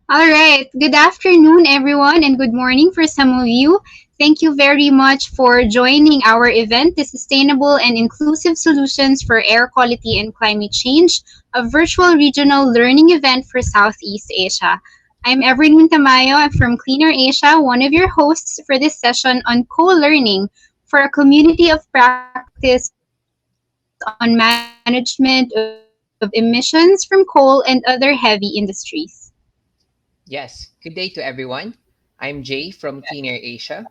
All right. Good afternoon, everyone, and good morning for some of you. Thank you very much for joining our event, the Sustainable and Inclusive Solutions for Air Quality and Climate Change, a virtual regional learning event for Southeast Asia. I'm Everine Tamayo. I'm from Cleaner Asia, one of your hosts for this session on co-learning for a community of practice on management of emissions from coal and other heavy industries. Yes, good day to everyone. I'm Jay from Clean Air Asia,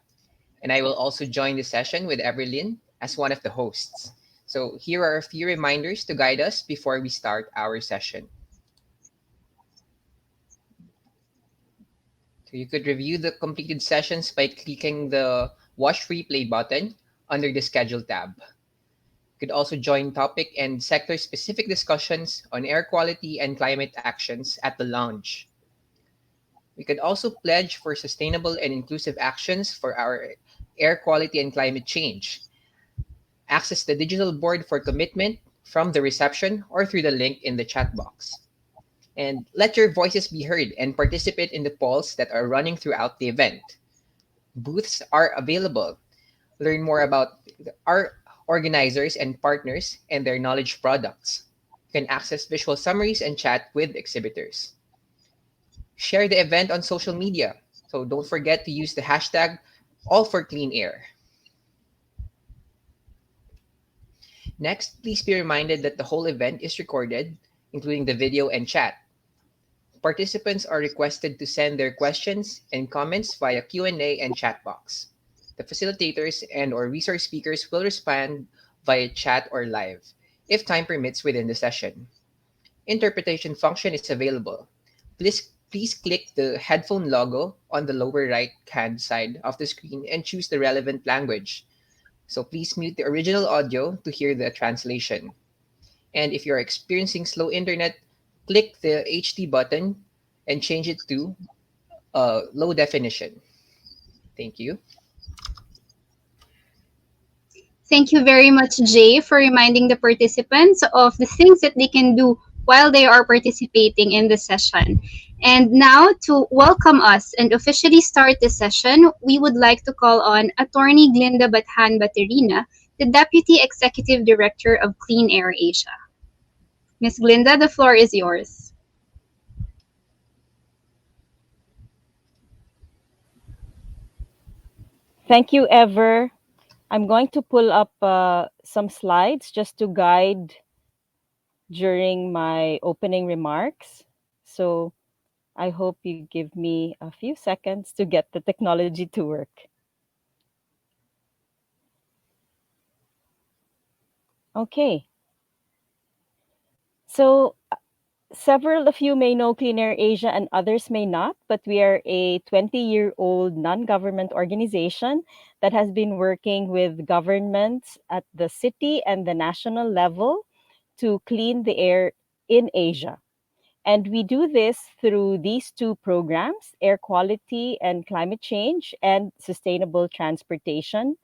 and I will also join the session with Everlyn as one of the hosts. So, here are a few reminders to guide us before we start our session. So, you could review the completed sessions by clicking the Watch Replay button under the Schedule tab. You could also join topic and sector specific discussions on air quality and climate actions at the lounge. We could also pledge for sustainable and inclusive actions for our air quality and climate change. Access the digital board for commitment from the reception or through the link in the chat box. And let your voices be heard and participate in the polls that are running throughout the event. Booths are available. Learn more about our organizers and partners and their knowledge products. You can access visual summaries and chat with exhibitors. Share the event on social media. So don't forget to use the hashtag all for clean air. Next, please be reminded that the whole event is recorded, including the video and chat. Participants are requested to send their questions and comments via Q&A and chat box. The facilitators and or resource speakers will respond via chat or live, if time permits within the session. Interpretation function is available. Please click the headphone logo on the lower right hand side of the screen and choose the relevant language. So please mute the original audio to hear the translation. And if you're experiencing slow internet, click the HD button and change it to low definition. Thank you. Thank you very much, Jay, for reminding the participants of the things that they can do while they are participating in the session. And now, to welcome us and officially start the session, we would like to call on Attorney Glinda Bathan Baterina, the Deputy Executive Director of Clean Air Asia. Ms. Glinda, the floor is yours. Thank you, Ever. I'm going to pull up some slides just to guide during my opening remarks. So I hope you give me a few seconds to get the technology to work. Okay. So several of you may know Clean Air Asia and others may not, but we are a 20-year-old non-government organization that has been working with governments at the city and the national level to clean the air in Asia. And we do this through these two programs, air quality and climate change, and sustainable transportation.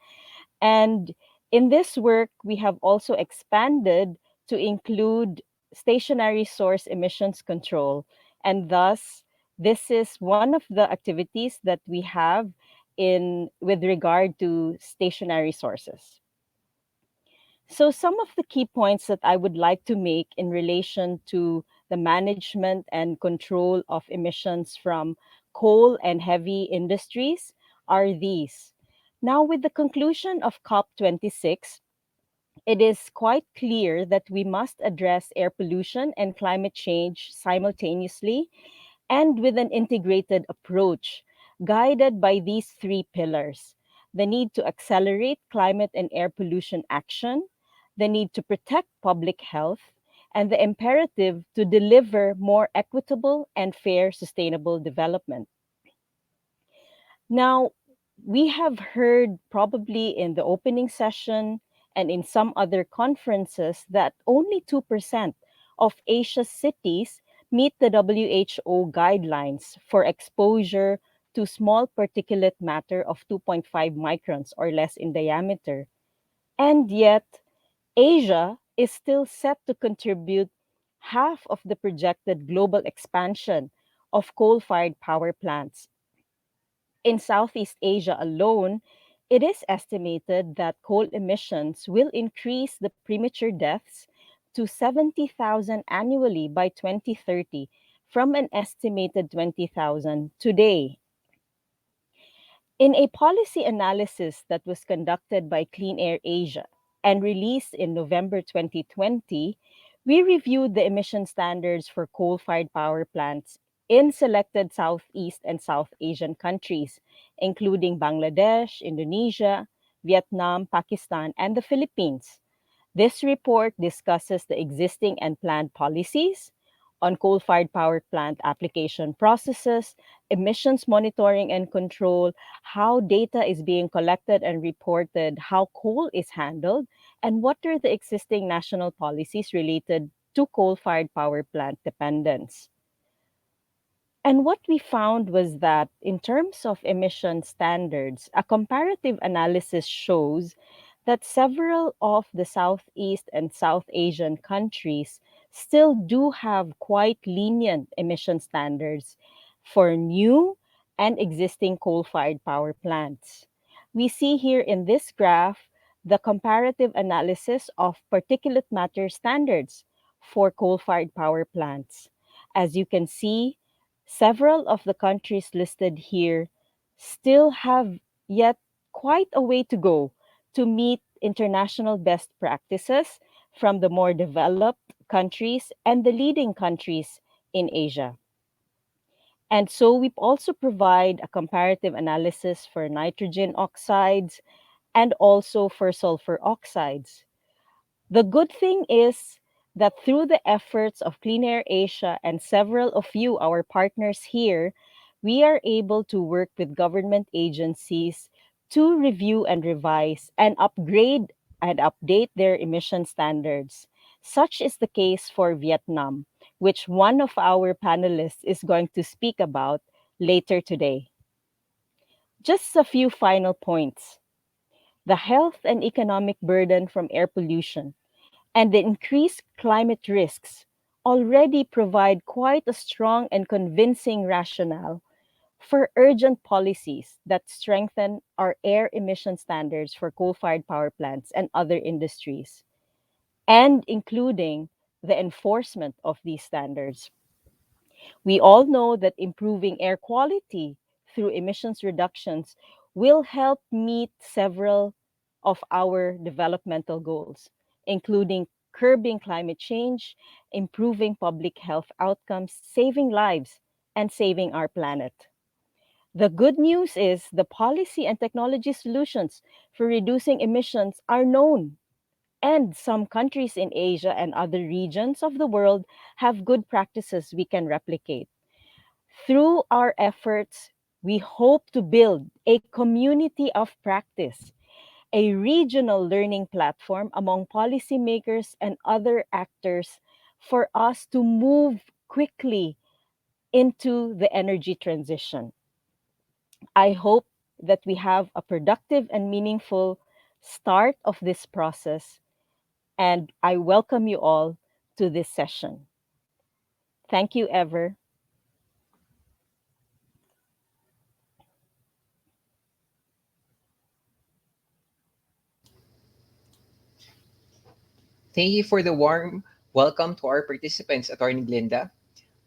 And in this work, we have also expanded to include stationary source emissions control. And thus, this is one of the activities that we have in with regard to stationary sources. So, some of the key points that I would like to make in relation to the management and control of emissions from coal and heavy industries are these. Now, with the conclusion of COP26, it is quite clear that we must address air pollution and climate change simultaneously and with an integrated approach, guided by these three pillars: the need to accelerate climate and air pollution action, the need to protect public health, and the imperative to deliver more equitable and fair sustainable development. Now, we have heard probably in the opening session and in some other conferences that only 2% of Asia's cities meet the WHO guidelines for exposure to small particulate matter of 2.5 microns or less in diameter. And yet, Asia is still set to contribute half of the projected global expansion of coal fired power plants. In Southeast Asia alone, it is estimated that coal emissions will increase the premature deaths to 70,000 annually by 2030 from an estimated 20,000 today. In a policy analysis that was conducted by Clean Air Asia and released in November 2020, we reviewed the emission standards for coal fired power plants in selected Southeast and South Asian countries, including Bangladesh, Indonesia, Vietnam, Pakistan, and the Philippines. This report discusses the existing and planned policies on coal fired power plant application processes, emissions monitoring and control, how data is being collected and reported, how coal is handled, and what are the existing national policies related to coal fired power plant dependence. And what we found was that in terms of emission standards, a comparative analysis shows that several of the Southeast and South Asian countries still do have quite lenient emission standards for new and existing coal fired power plants. We see here in this graph the comparative analysis of particulate matter standards for coal fired power plants. As you can see, several of the countries listed here still have yet quite a way to go to meet international best practices from the more developed countries and the leading countries in Asia. And so we also provide a comparative analysis for nitrogen oxides and also for sulfur oxides. The good thing is that through the efforts of Clean Air Asia and several of you, our partners here, we are able to work with government agencies to review and revise and upgrade and update their emission standards. Such is the case for Vietnam, which one of our panelists is going to speak about later today. Just a few final points. The health and economic burden from air pollution and the increased climate risks already provide quite a strong and convincing rationale for urgent policies that strengthen our air emission standards for coal fired power plants and other industries, and including the enforcement of these standards. We all know that improving air quality through emissions reductions will help meet several of our developmental goals, including curbing climate change, improving public health outcomes, saving lives, and saving our planet. The good news is the policy and technology solutions for reducing emissions are known, and some countries in Asia and other regions of the world have good practices we can replicate. Through our efforts, we hope to build a community of practice, a regional learning platform among policymakers and other actors for us to move quickly into the energy transition. I hope that we have a productive and meaningful start of this process, and I welcome you all to this session. Thank you, Ever. Thank you for the warm welcome to our participants, Attorney Glinda.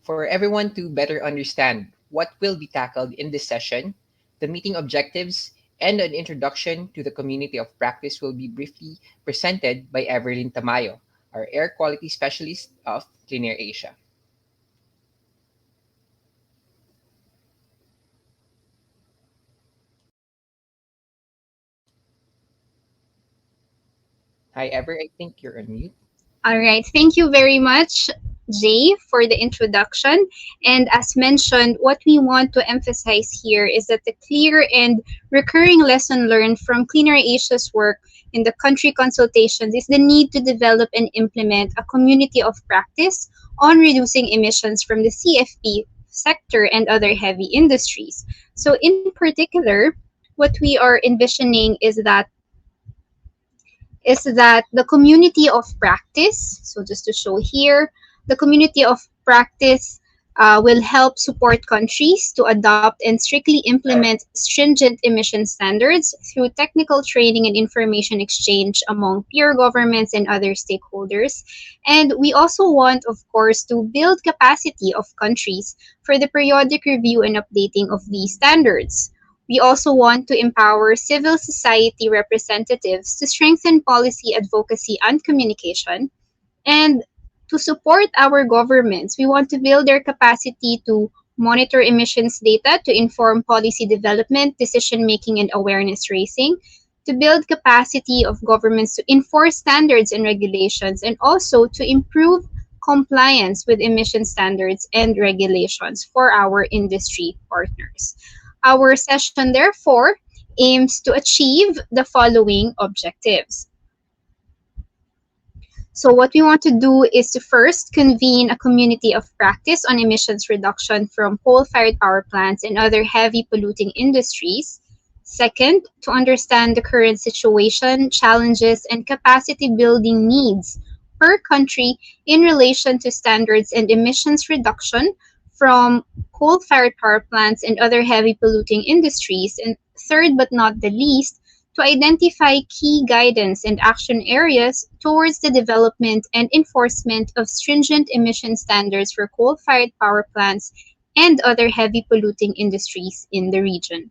For everyone to better understand what will be tackled in this session, the meeting objectives, and an introduction to the community of practice will be briefly presented by Everlyn Tamayo, our air quality specialist of Clean Air Asia. Hi, Ever. I think you're on mute. All right. Thank you very much, Jay, for the introduction. And as mentioned, what we want to emphasize here is that the clear and recurring lesson learned from Cleaner Asia's work in the country consultations is the need to develop and implement a community of practice on reducing emissions from the CFP sector and other heavy industries. So, in particular, what we are envisioning is that the community of practice, so just to show here, the community of practice will help support countries to adopt and strictly implement stringent emission standards through technical training and information exchange among peer governments and other stakeholders. And we also want, of course, to build capacity of countries for the periodic review and updating of these standards. We also want to empower civil society representatives to strengthen policy advocacy and communication, and to support our governments, we want to build their capacity to monitor emissions data, to inform policy development, decision making, and awareness raising, to build capacity of governments to enforce standards and regulations, and also to improve compliance with emission standards and regulations for our industry partners. Our session, therefore, aims to achieve the following objectives. So what we want to do is to first convene a community of practice on emissions reduction from coal-fired power plants and other heavy polluting industries. Second, to understand the current situation, challenges, and capacity building needs per country in relation to standards and emissions reduction from coal-fired power plants and other heavy polluting industries. And third but not the least, to identify key guidance and action areas towards the development and enforcement of stringent emission standards for coal-fired power plants and other heavy polluting industries in the region.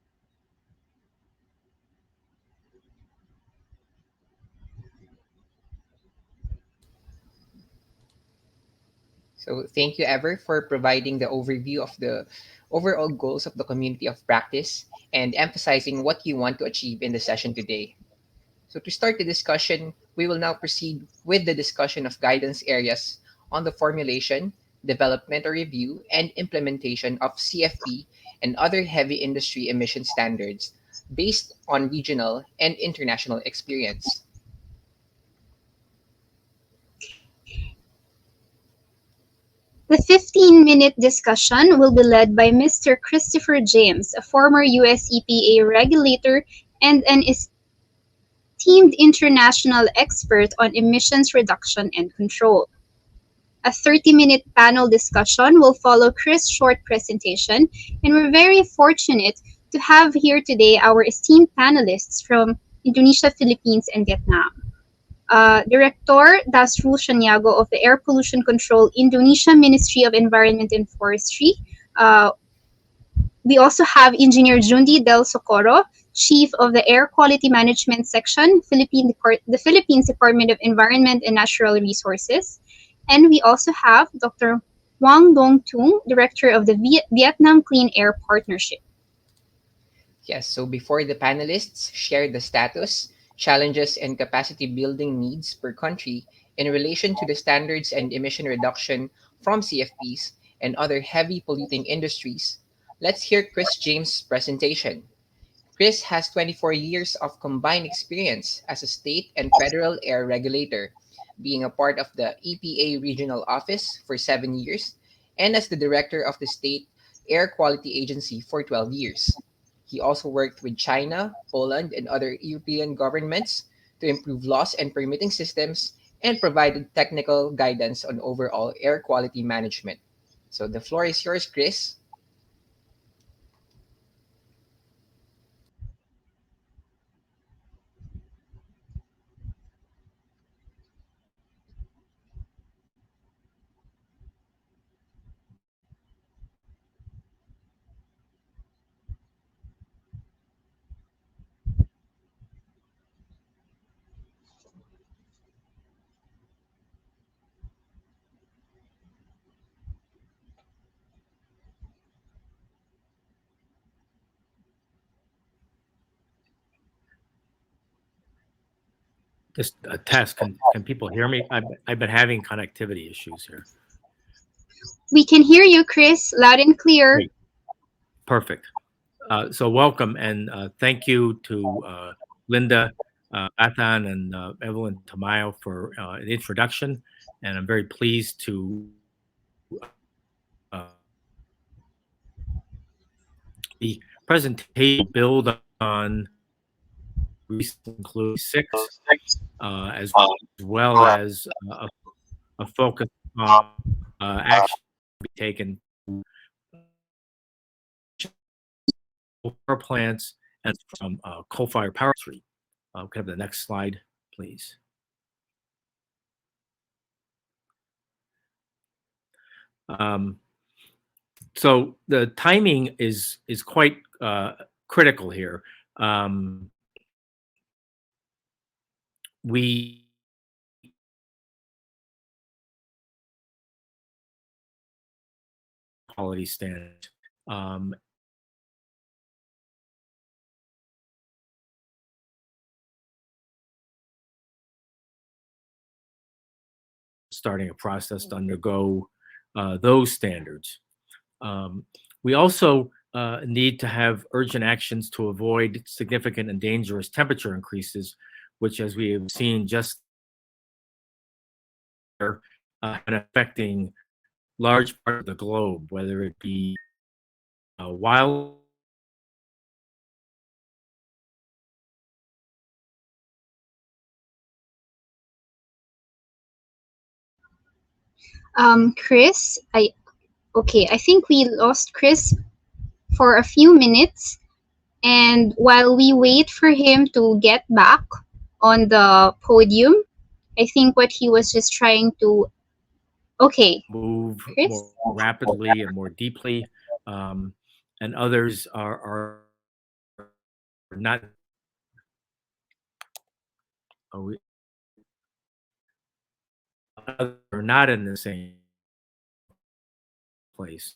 So thank you, Ever, for providing the overview of the overall goals of the community of practice and emphasizing what you want to achieve in the session today. So to start the discussion, we will now proceed with the discussion of guidance areas on the formulation, development or review, and implementation of CFP and other heavy industry emission standards based on regional and international experience. The 15-minute discussion will be led by Mr. Christopher James, a former US EPA regulator and an esteemed international expert on emissions reduction and control. A 30-minute panel discussion will follow Chris' short presentation, and we're very fortunate to have here today our esteemed panelists from Indonesia, Philippines, and Vietnam. Director Dasrul Shanyago of the Air Pollution Control Indonesia Ministry of Environment and Forestry. Uh, we also have Engineer Jundi Del Socorro, Chief of the Air Quality Management Section, the Philippines Department of Environment and Natural Resources. And we also have Dr. Wang Dong Tung, Director of the Vietnam Clean Air Partnership. Yes, so before the panelists share the status, challenges, and capacity building needs per country in relation to the standards and emission reduction from CFPs and other heavy polluting industries, let's hear Chris James' presentation. Chris has 24 years of combined experience as a state and federal air regulator, being a part of the EPA Regional Office for 7 years and as the director of the State Air Quality Agency for 12 years. He also worked with China, Poland, and other European governments to improve laws and permitting systems and provided technical guidance on overall air quality management. So the floor is yours, Chris. Just a test. Can people hear me? I've been having connectivity issues here. We can hear you, Chris, loud and clear. Great. Perfect. So welcome and thank you to Linda, Athan, and Evelyn Tamayo for an introduction. And I'm very pleased to the presentation build on recent include six, as well as a focus on action to be taken to power plants and from coal-fired power industry. Can I have the next slide, please? So the timing is quite critical here. We quality standards. Starting a process to undergo those standards. We also need to have urgent actions to avoid significant and dangerous temperature increases, which, as we have seen just there, and affecting large part of the globe, whether it be wild. Chris, I think we lost Chris for a few minutes, and while we wait for him to get back on the podium, I think what he was just trying to move Chris? more rapidly and more deeply, and others are not. Are not in the same place.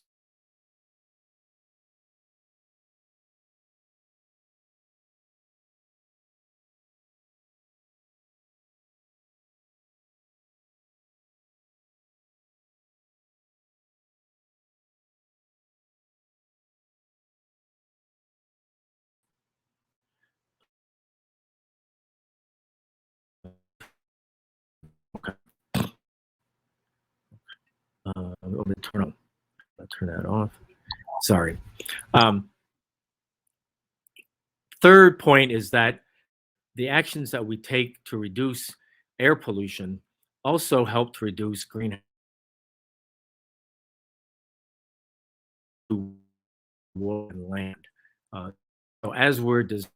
Okay. Let me turn that off. Sorry. Third point is that the actions that we take to reduce air pollution also help to reduce greenhouse water and land. So as we're designing,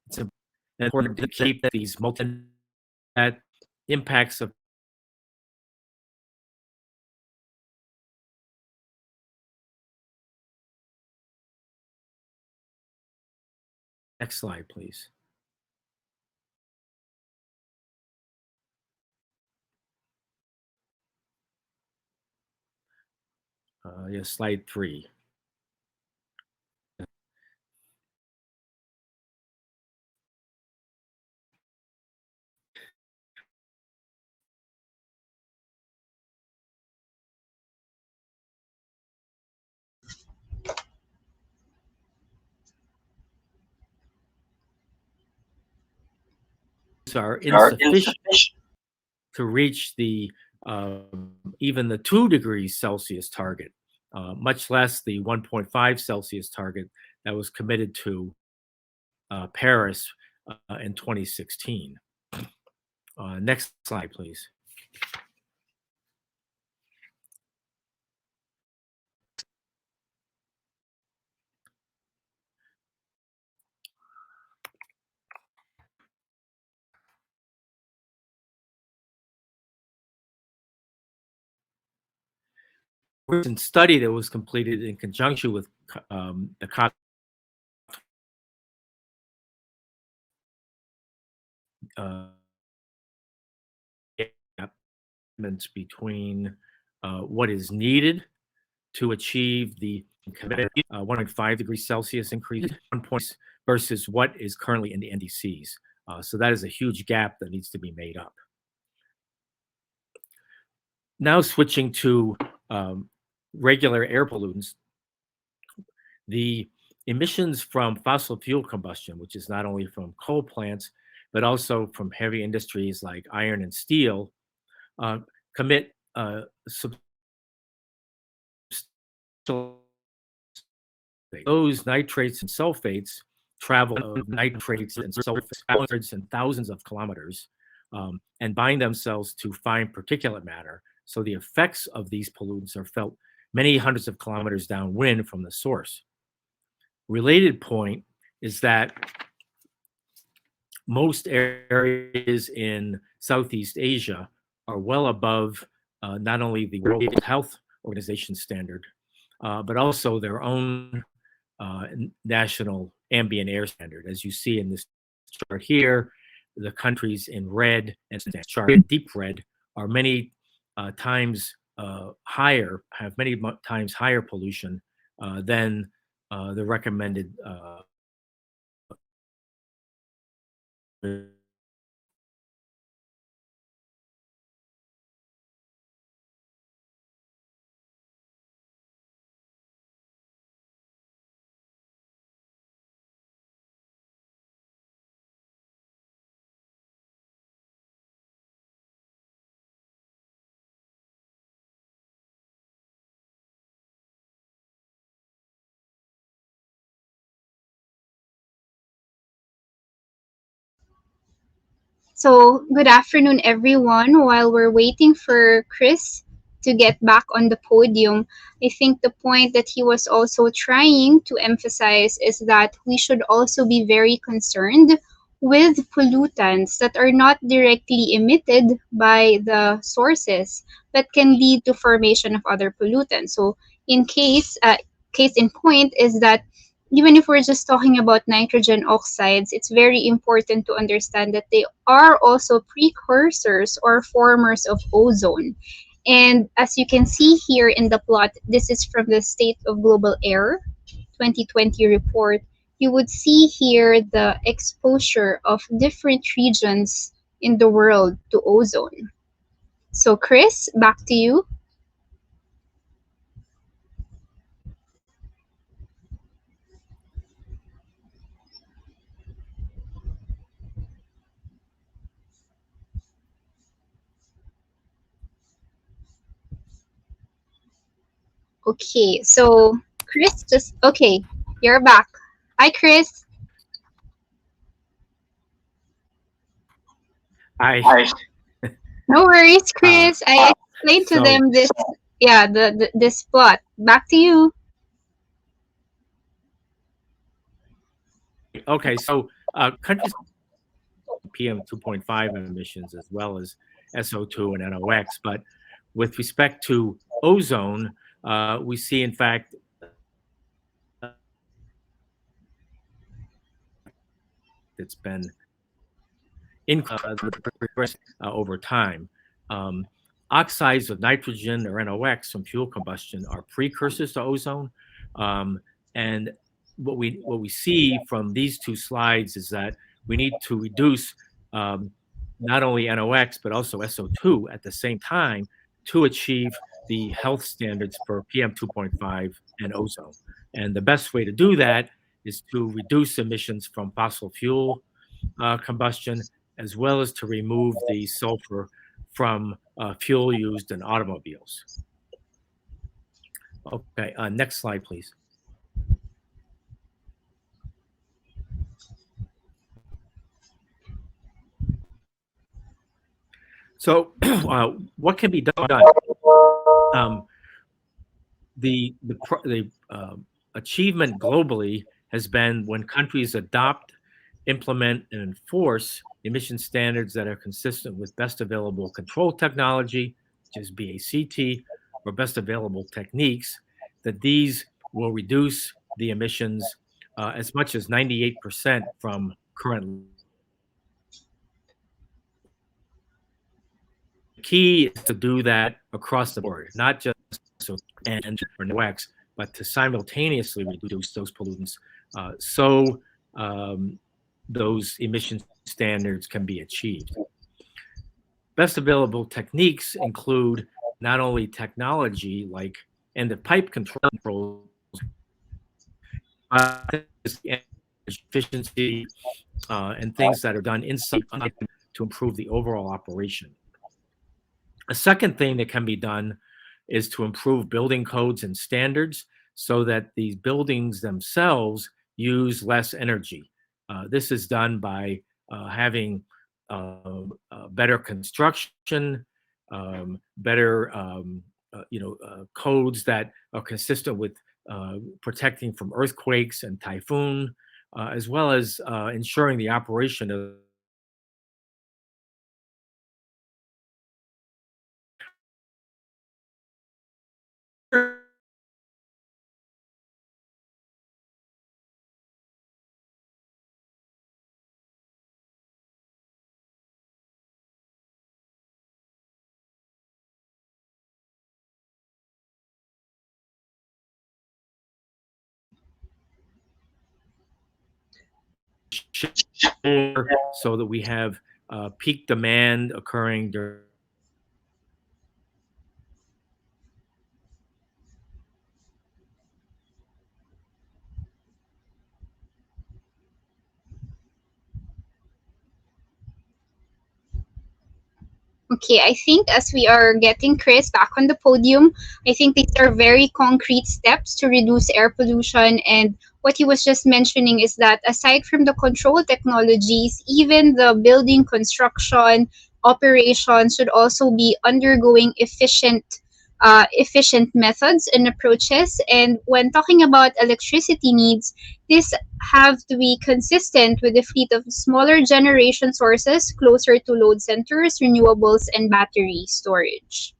it's important to keep these that impacts of. Next slide, please. Yes, slide 3. Are insufficient to reach the even the 2 degrees Celsius target, much less the 1.5 Celsius target that was committed to Paris in 2016. Next slide, please. Recent study that was completed in conjunction with the COP between what is needed to achieve the 1.5 degrees Celsius increase 1 point versus what is currently in the NDCs. So that is a huge gap that needs to be made up. Now switching to regular air pollutants, the emissions from fossil fuel combustion, which is not only from coal plants, but also from heavy industries like iron and steel, commit those nitrates and sulfates travel of nitrates and sulfates hundreds and thousands of kilometers and bind themselves to fine particulate matter. So the effects of these pollutants are felt many hundreds of kilometers downwind from the source. Related point is that most areas in Southeast Asia are well above not only the World Health Organization standard, but also their own national ambient air standard. As you see in this chart here, the countries in red and chart in deep red are many times higher, have many times higher pollution than the recommended So, good afternoon, everyone. While we're waiting for Chris to get back on the podium, I think the point that he was also trying to emphasize is that we should also be very concerned with pollutants that are not directly emitted by the sources but can lead to formation of other pollutants. So, in case in point is that even if we're just talking about nitrogen oxides, it's very important to understand that they are also precursors or formers of ozone. And as you can see here in the plot, this is from the State of Global Air 2020 report. You would see here the exposure of different regions in the world to ozone. So, Chris, back to you. Okay, so Chris just, okay, you're back. Hi, Chris. I No worries, uh, Chris. I explained to so them this, yeah, this plot. Back to you. okay, so countries PM 2.5 emissions as well as SO2 and NOx, but with respect to ozone, we see in fact it's been increased over time. Um, Oxides of nitrogen or NOx from fuel combustion are precursors to ozone, um, and what we see from these two slides is that we need to reduce um, not only NOx but also SO2 at the same time to achieve the health standards for PM 2.5 and ozone. And the best way to do that is to reduce emissions from fossil fuel combustion, as well as to remove the sulfur from fuel used in automobiles. Okay, next slide, please. So, what can be done? Um, the achievement globally has been when countries adopt, implement, and enforce emission standards that are consistent with best available control technology, which is BACT, or best available techniques, that these will reduce the emissions as much as 98% from current. The key is to do that across the board, not just and or NOx, but to simultaneously reduce those pollutants so those emission standards can be achieved. Best available techniques include not only technology like end of pipe controls, but efficiency and things that are done inside to improve the overall operation. A second thing that can be done is to improve building codes and standards so that these buildings themselves use less energy. This is done by having better construction, better codes that are consistent with protecting from earthquakes and typhoon, as well as ensuring the operation of so that we have peak demand occurring during. Okay, I think as we are getting Chris back on the podium, I think these are very concrete steps to reduce air pollution. And what he was just mentioning is that aside from the control technologies, even the building construction operations should also be undergoing efficient methods and approaches. And when talking about electricity needs, these have to be consistent with the fleet of smaller generation sources closer to load centers, renewables, and battery storage.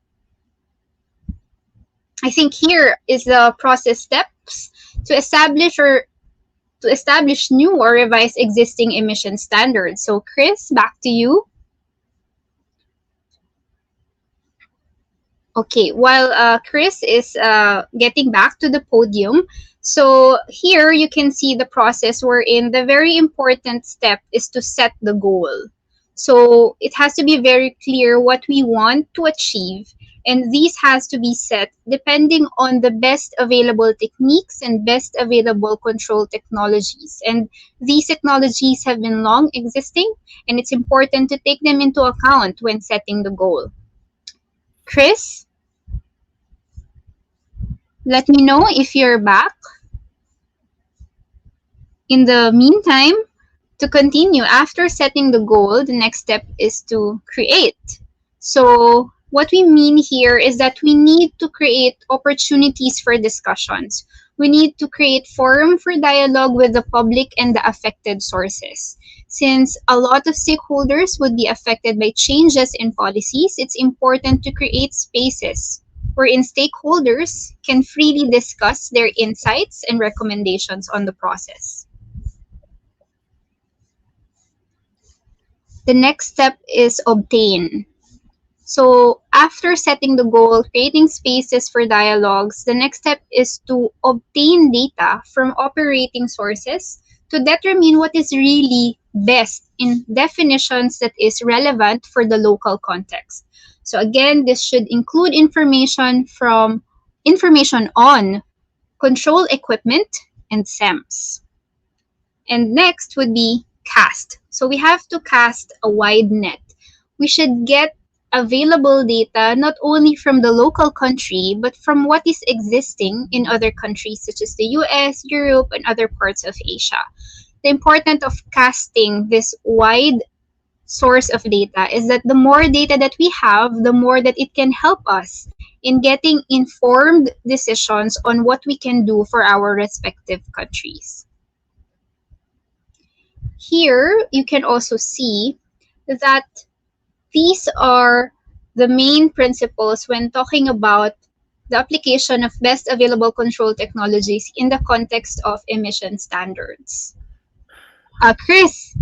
I think here is the process steps to establish new or revise existing emission standards. So Chris, back to you. Okay, while Chris is getting back to the podium, so here you can see the process wherein the very important step is to set the goal. So it has to be very clear what we want to achieve, and these has to be set depending on the best available techniques and best available control technologies. And these technologies have been long existing, and it's important to take them into account when setting the goal. Chris? Let me know if you're back. In the meantime, to continue, after setting the goal, the next step is to create. So what we mean here is that we need to create opportunities for discussions. We need to create forum for dialogue with the public and the affected sources. Since a lot of stakeholders would be affected by changes in policies, it's important to create spaces wherein stakeholders can freely discuss their insights and recommendations on the process. The next step is obtain. So after setting the goal, creating spaces for dialogues, the next step is to obtain data from operating sources to determine what is really best in definitions that is relevant for the local context. So again, this should include information on control equipment and SEMS. And next would be cast. So we have to cast a wide net. We should get available data not only from the local country, but from what is existing in other countries such as the US, Europe, and other parts of Asia. The importance of casting this wide source of data is that the more data that we have, the more that it can help us in getting informed decisions on what we can do for our respective countries. Here, you can also see that these are the main principles when talking about the application of best available control technologies in the context of emission standards. Chris,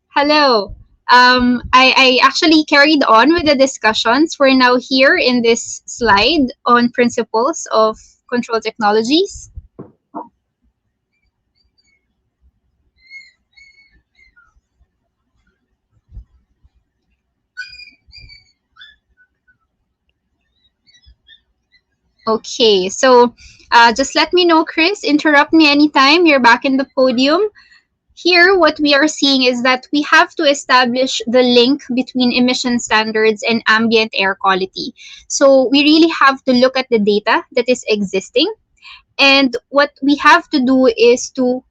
hello. I actually carried on with the discussions. We're now here in this slide on principles of control technologies. Okay, so just let me know, Chris. Interrupt me anytime. You're back in the podium. Here, what we are seeing is that we have to establish the link between emission standards and ambient air quality. So we really have to look at the data that is existing. And what we have to do is to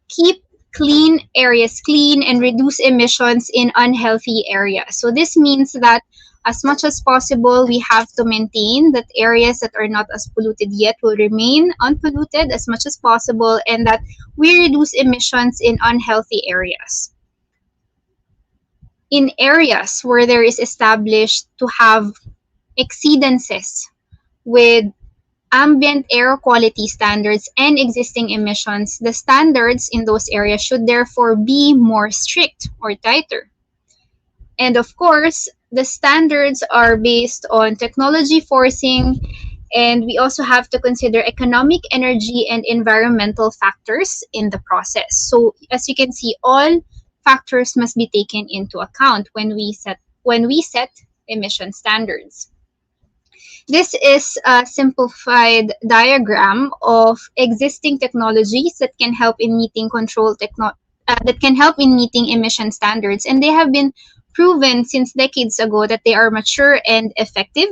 keep clean areas clean and reduce emissions in unhealthy areas. So this means that As much as possible, we have to maintain that areas that are not as polluted yet will remain unpolluted as much as possible, and that we reduce emissions in unhealthy areas. In areas where there is established to have exceedances with ambient air quality standards and existing emissions, the standards in those areas should therefore be more strict or tighter. And of course, the standards are based on technology forcing, and we also have to consider economic, energy, and environmental factors in the process. So as you can see, all factors must be taken into account when we set emission standards. This is a simplified diagram of existing technologies that can help in meeting that can help in meeting emission standards, and they have been proven since decades ago that they are mature and effective.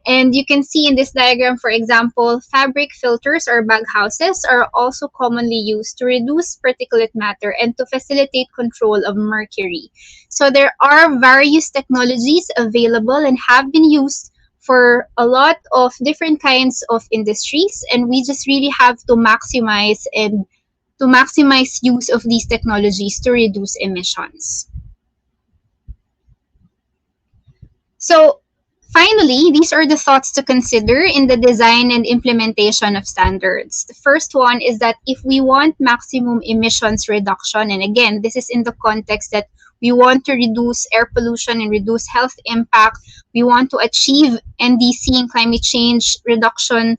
And you can see in this diagram, for example, fabric filters or baghouses are also commonly used to reduce particulate matter and to facilitate control of mercury. So there are various technologies available and have been used for a lot of different kinds of industries, and we just really have to maximize use of these technologies to reduce emissions. So finally, these are the thoughts to consider in the design and implementation of standards. The first one is that if we want maximum emissions reduction, and again, this is in the context that we want to reduce air pollution and reduce health impact, we want to achieve NDC and climate change reduction,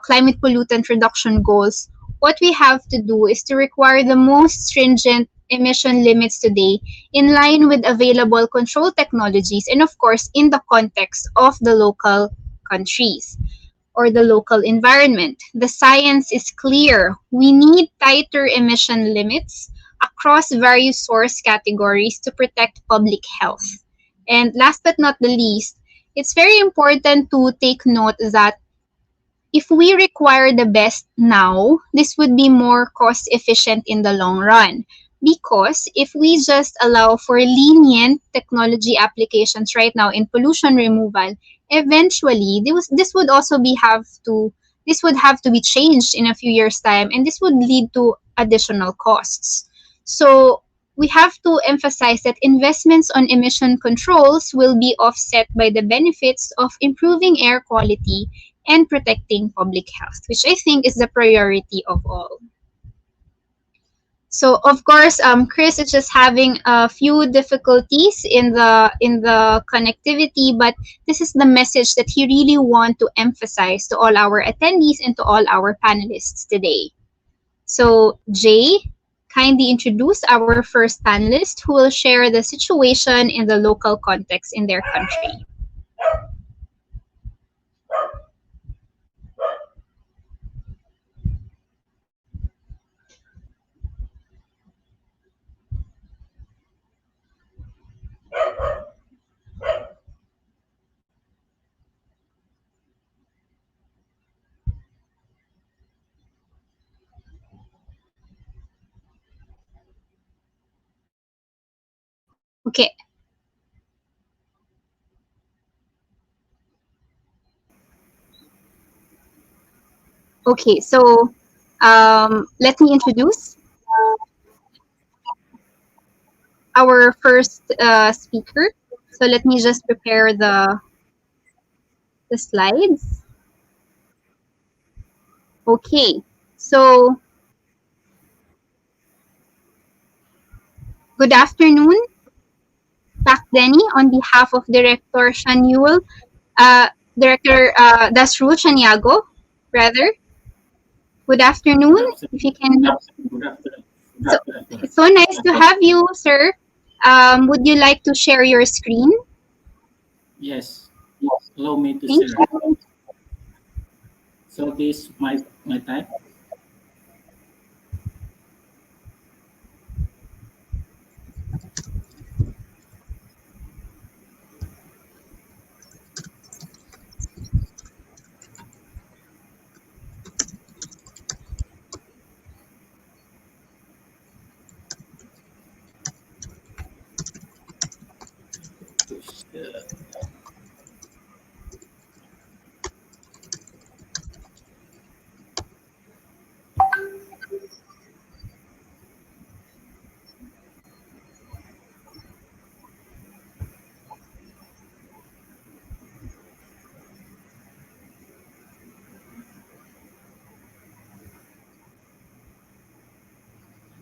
climate pollutant reduction goals, what we have to do is to require the most stringent emission limits today in line with available control technologies and of course in the context of the local countries or the local environment. The science is clear. We need tighter emission limits across various source categories to protect public health. And last but not the least, it's very important to take note that if we require the best now, this would be more cost efficient in the long run. Because if we just allow for lenient technology applications right now in pollution removal, eventually this would have to be changed in a few years' time, and this would lead to additional costs. So we have to emphasize that investments on emission controls will be offset by the benefits of improving air quality and protecting public health, which I think is the priority of all. So of course, Chris is just having a few difficulties in the connectivity, but this is the message that he really want to emphasize to all our attendees and to all our panelists today. So Jay, kindly introduce our first panelist who will share the situation in the local context in their country. Okay. Okay, so let me introduce our first speaker. So let me just prepare the slides. Okay, so good afternoon, Pak Denny, on behalf of Director Shanyul, Director Dasrul Shaniago, rather. Good afternoon, if you can. So, it's so nice to have you, sir. Would you like to share your screen? Yes. Allow me to Thank share. you. So this my type.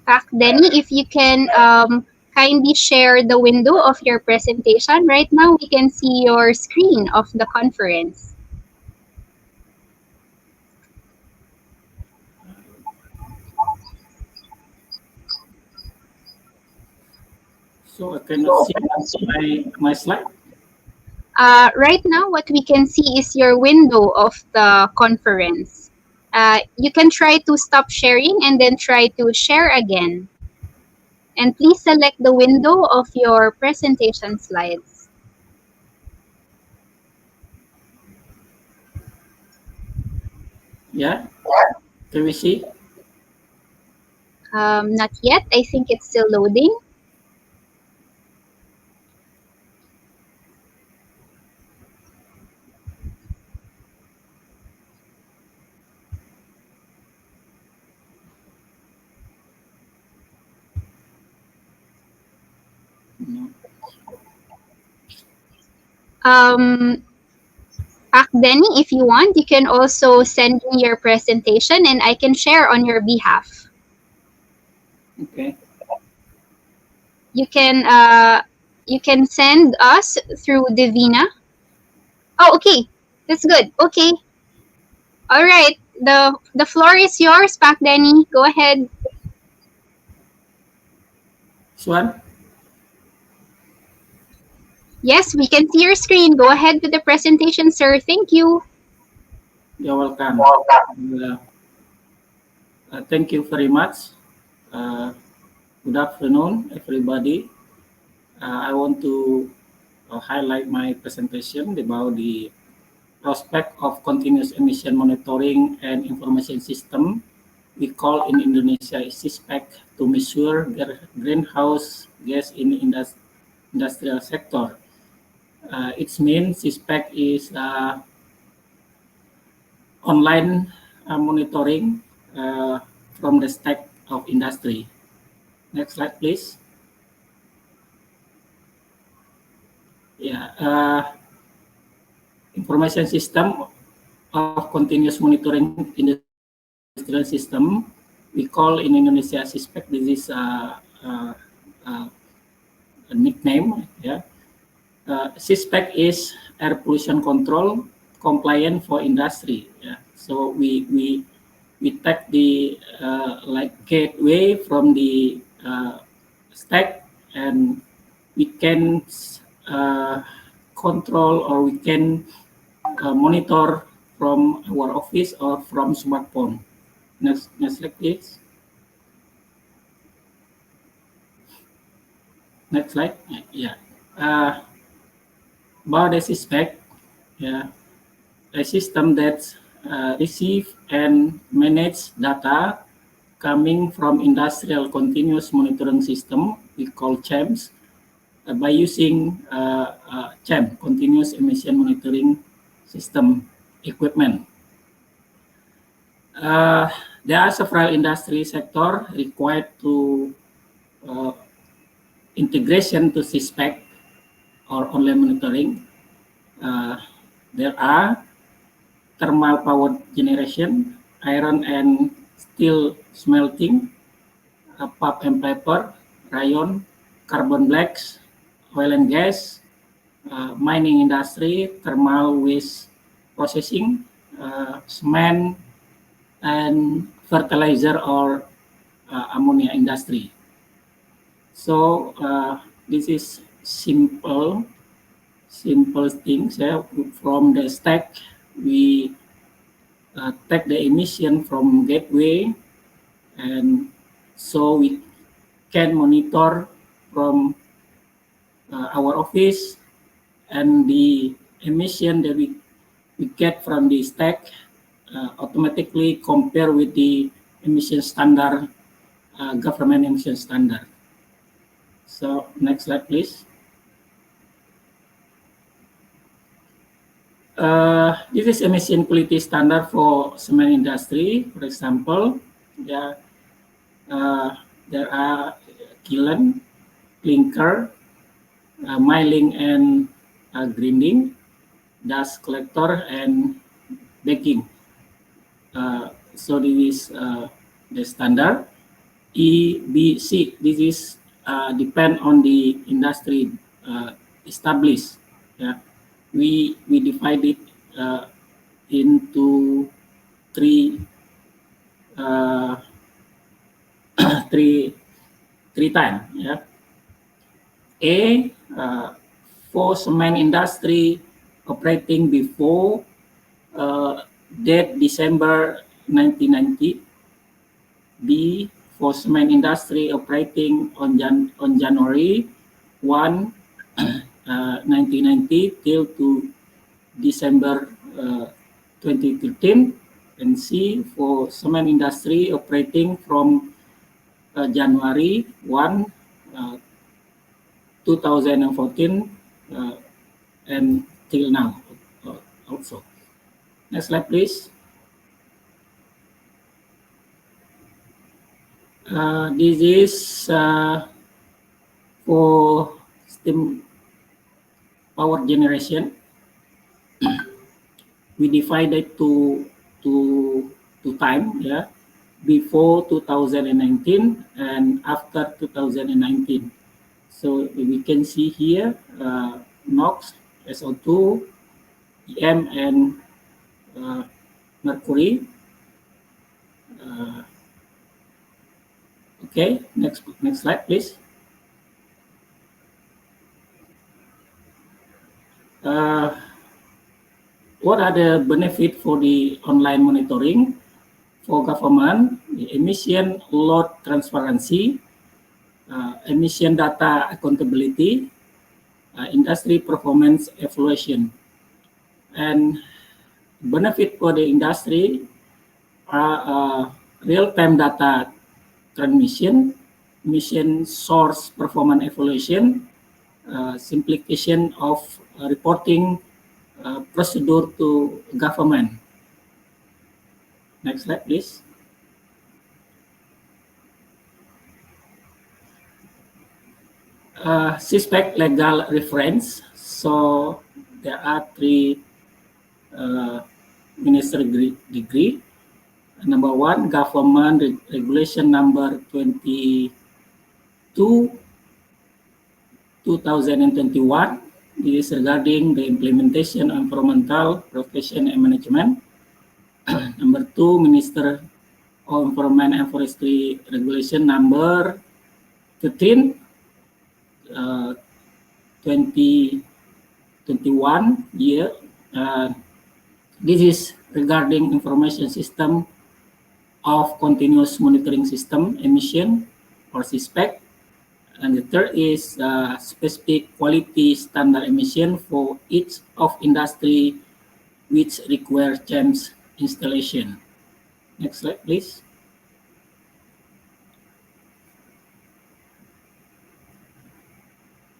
Pak Denny, if you can kindly share the window of your presentation. Right now, we can see your screen of the conference. So I cannot see my slide. Right now, what we can see is your window of the conference. You can try to stop sharing and then try to share again. And please select the window of your presentation slides. Yeah, can we see? Not yet. I think it's still loading. No. Pak Denny, if you want, you can also send me your presentation and I can share on your behalf. Okay. You can send us through Divina. Oh, okay. That's good. Okay. All right. The floor is yours, Pak Denny. Go ahead. Swan, Yes, we can see your screen. Go ahead with the presentation, sir. Thank you. you're welcome. Thank you very much. Good afternoon, everybody. I want to highlight my presentation about the prospect of continuous emission monitoring and information system. We call in Indonesia SISPEC to measure greenhouse gas in industrial sector. Its main SISPEC is online monitoring from the stack of industry. Next slide, please. Yeah, information system of continuous monitoring industrial system. We call in Indonesia SISPEC. This is a nickname. Yeah, SISPEC is air pollution control compliant for industry. Yeah, so we take the like gateway from the stack, and we can control, or we can monitor from our office or from smartphone. Next slide, please. Next slide. Yeah. About the SISPEC, yeah, a system that receive and manage data coming from industrial continuous monitoring system, we call CHEMS, by using CHEM, continuous emission monitoring system equipment. There are several industry sector required to integration to SISPEC or online monitoring. There are thermal power generation, iron and steel smelting, pulp and paper, rayon, carbon blacks, oil and gas, mining industry, thermal waste processing, cement, and fertilizer or ammonia industry. So this is simple things. Yeah. From the stack, we take the emission from gateway, and so we can monitor from our office, and the emission that we get from the stack automatically compare with the emission standard, government emission standard. So next slide, please. This is emission quality standard for cement industry. For example, yeah, there are kiln, clinker, milling and grinding, dust collector, and baking. So this is the standard. E, B, C. This is depend on the industry established. Yeah, we divide it into three uh, three three times. Yeah, A for cement industry operating before date December 1990. B for cement industry operating on January 1, 1990 till to December 2013, and C for cement industry operating from January 1, 2014 and till now also. Next slide, please. This is for steam power generation. We divided to time, yeah, before 2019 and after 2019. So we can see here NOx, SO2, EM, and mercury. Okay, next slide, please. What are the benefits for the online monitoring? For government, the emission load transparency, emission data accountability, industry performance evaluation. And benefit for the industry are real-time data transmission, emission source performance evaluation, simplification of reporting procedure to government. Next slide, please. Suspect legal reference. So there are three minister degree. Number one, government regulation number 22, 2021. This is regarding the implementation of environmental profession and management. Number two, Minister of Environment and Forestry regulation number 15, 2021 year. This is regarding information system of continuous monitoring system emission or SISPEC. And the third is specific quality standard emission for each of industry which require change installation. Next slide, please.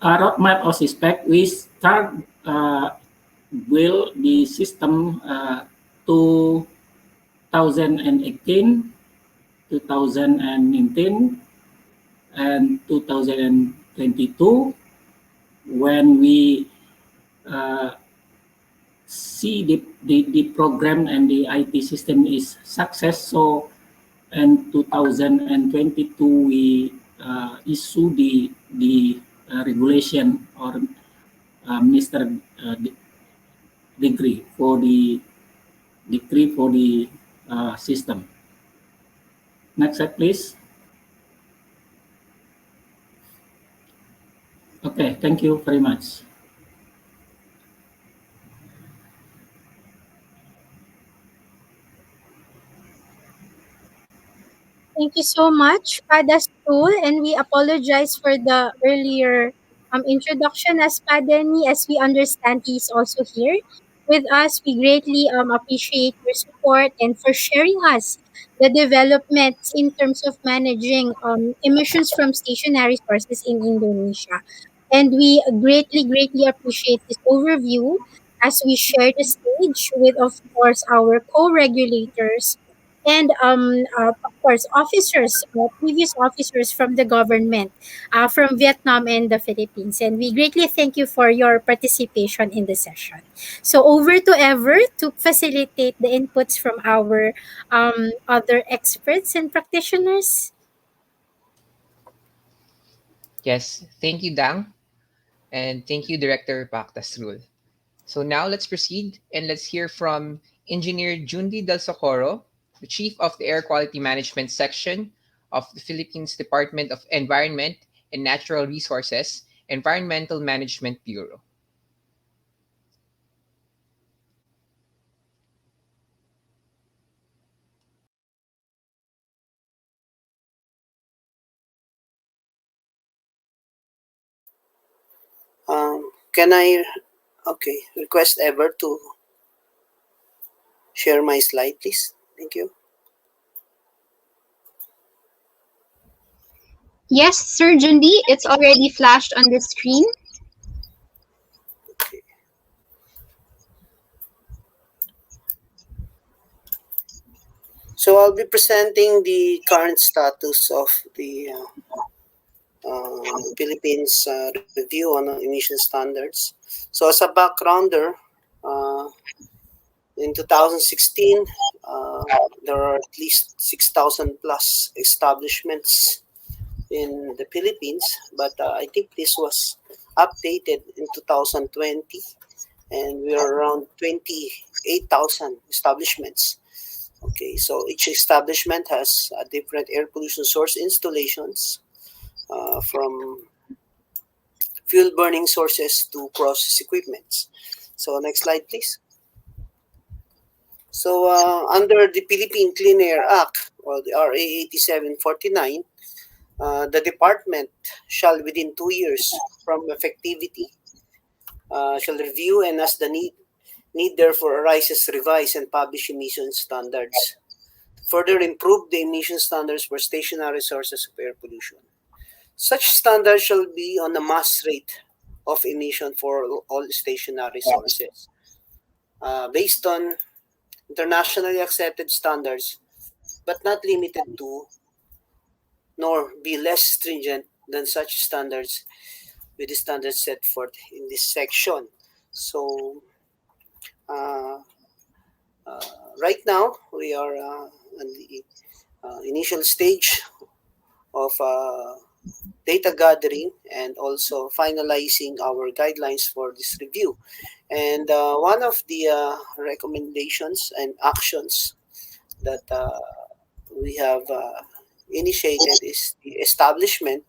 A roadmap of SISPEC, we start build the system 2018, 2019, and 2022, when we see the program and the IT system is success. So in 2022, we issue the regulation or minister degree for the system. Next slide, please. Okay, thank you very much. Thank you so much, Padas Tool, and we apologize for the earlier introduction as Padeni. As we understand, he's also here with us. We greatly appreciate your support and for sharing us the developments in terms of managing emissions from stationary sources in Indonesia. And we greatly appreciate this overview as we share the stage with, of course, our co-regulators and of course officers, previous officers from the government, from Vietnam and the Philippines, and we greatly thank you for your participation in the session. So over to Ever to facilitate the inputs from our other experts and practitioners. Yes, thank you, Dang, and thank you, Director Pactas Rule. So now let's proceed and let's hear from Engineer Jundi Del Socorro, the Chief of the Air Quality Management Section of the Philippines Department of Environment and Natural Resources, Environmental Management Bureau. Can I, okay, request Ever to share my slide, please? Thank you. Yes, Sir Jundi, it's already flashed on the screen. Okay. So I'll be presenting the current status of the Philippines review on emission standards. So as a backgrounder, uh, in 2016, uh, there are at least 6,000 plus establishments in the Philippines, but I think this was updated in 2020, and we are around 28,000 establishments. Okay, so each establishment has a different air pollution source installations, from fuel burning sources to process equipments. So next slide, please. So under the Philippine Clean Air Act, or the RA 8749, the department shall within 2 years from effectivity shall review and as the need therefore arises revise and publish emission standards. Further improve the emission standards for stationary sources of air pollution. Such standards shall be on the mass rate of emission for all stationary sources, based on internationally accepted standards, but not limited to, nor be less stringent than such standards with the standards set forth in this section. So, uh, uh, right now, we are in the initial stage of data gathering and also finalizing our guidelines for this review. And one of the recommendations and actions that we have initiated is the establishment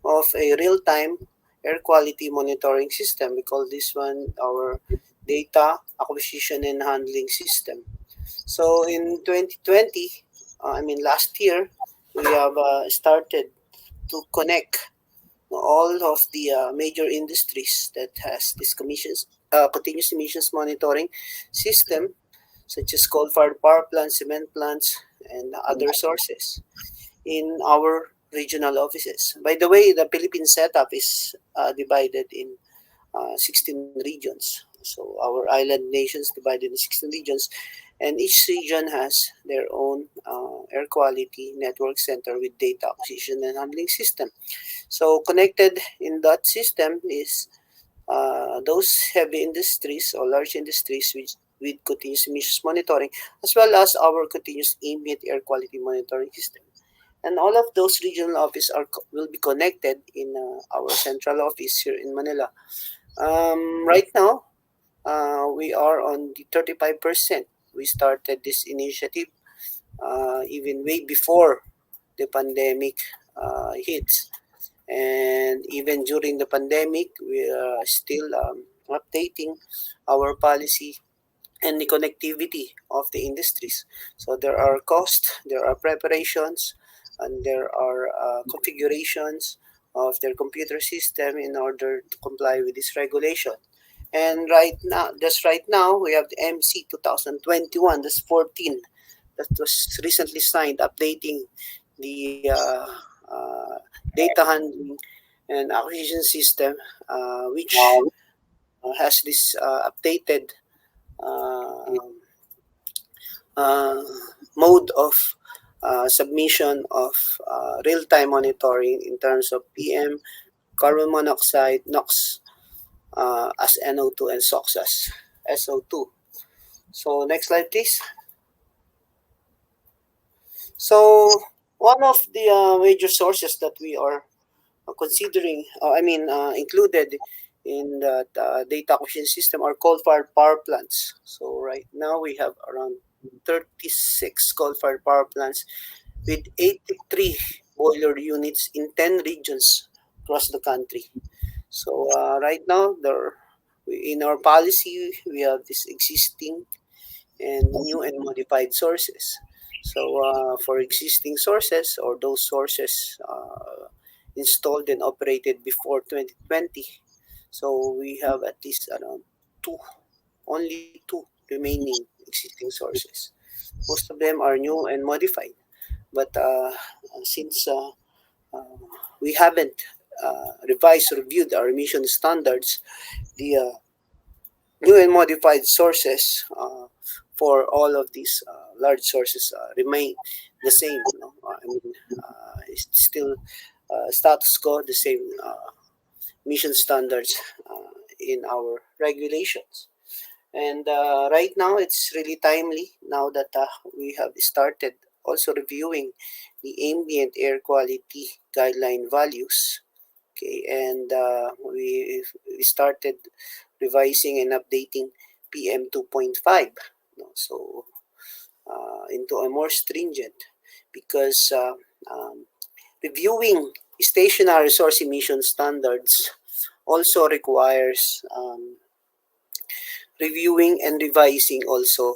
of a real-time air quality monitoring system. We call this one our data acquisition and handling system. So in 2020, last year, we have started to connect all of the major industries that has this continuous emissions monitoring system, such as coal-fired power plants, cement plants, and other sources in our regional offices. By the way, the Philippine setup is divided in 16 regions. So our island nations divided in 16 regions, and each region has their own air quality network center with data acquisition and handling system. So connected in that system is those heavy industries or large industries with continuous emissions monitoring, as well as our continuous ambient air quality monitoring system. And all of those regional offices will be connected in our central office here in Manila. Right now, we are on the 35%. We started this initiative even way before the pandemic hits. And even during the pandemic, we are still updating our policy and the connectivity of the industries. So there are costs, there are preparations, and there are configurations of their computer system in order to comply with this regulation. And right now, we have the MC 2021, that's 14, that was recently signed, updating the data handling and acquisition system, which has this updated uh, uh, mode of submission of real-time monitoring in terms of PM, carbon monoxide, NOx as NO2, and SOx as SO2. So next slide, please. So one of the major sources that we are considering, included in the data acquisition system are coal-fired power plants. So right now we have around 36 coal-fired power plants with 83 boiler units in 10 regions across the country. So right now, in our policy, we have this existing and new and modified sources. So for existing sources or those sources installed and operated before 2020, so we have at least around two, only two remaining existing sources. Most of them are new and modified. But since we haven't revised or reviewed our emission standards, the new and modified sources for all of these large sources remain the same. It's still status quo, the same emission standards in our regulations. And right now, it's really timely now that we have started also reviewing the ambient air quality guideline values. Okay, and we started revising and updating PM 2.5. So into a more stringent, because reviewing stationary source emission standards also requires reviewing and revising also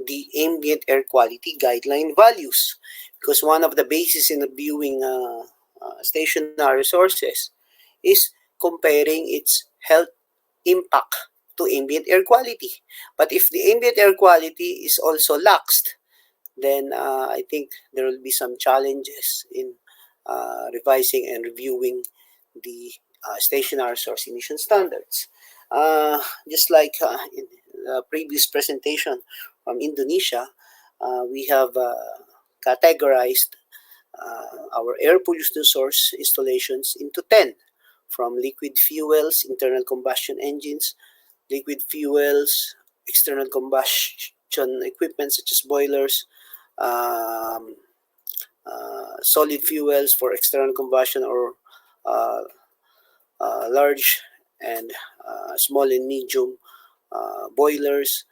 the ambient air quality guideline values, because one of the bases in reviewing stationary sources is comparing its health impact to ambient air quality. But if the ambient air quality is also laxed, then I think there will be some challenges in revising and reviewing the stationary source emission standards. Just like in the previous presentation from Indonesia, we have categorized our air pollution source installations into 10, from liquid fuels, internal combustion engines, liquid fuels, external combustion equipment such as boilers, um, solid fuels for external combustion or uh, large and small and medium boilers,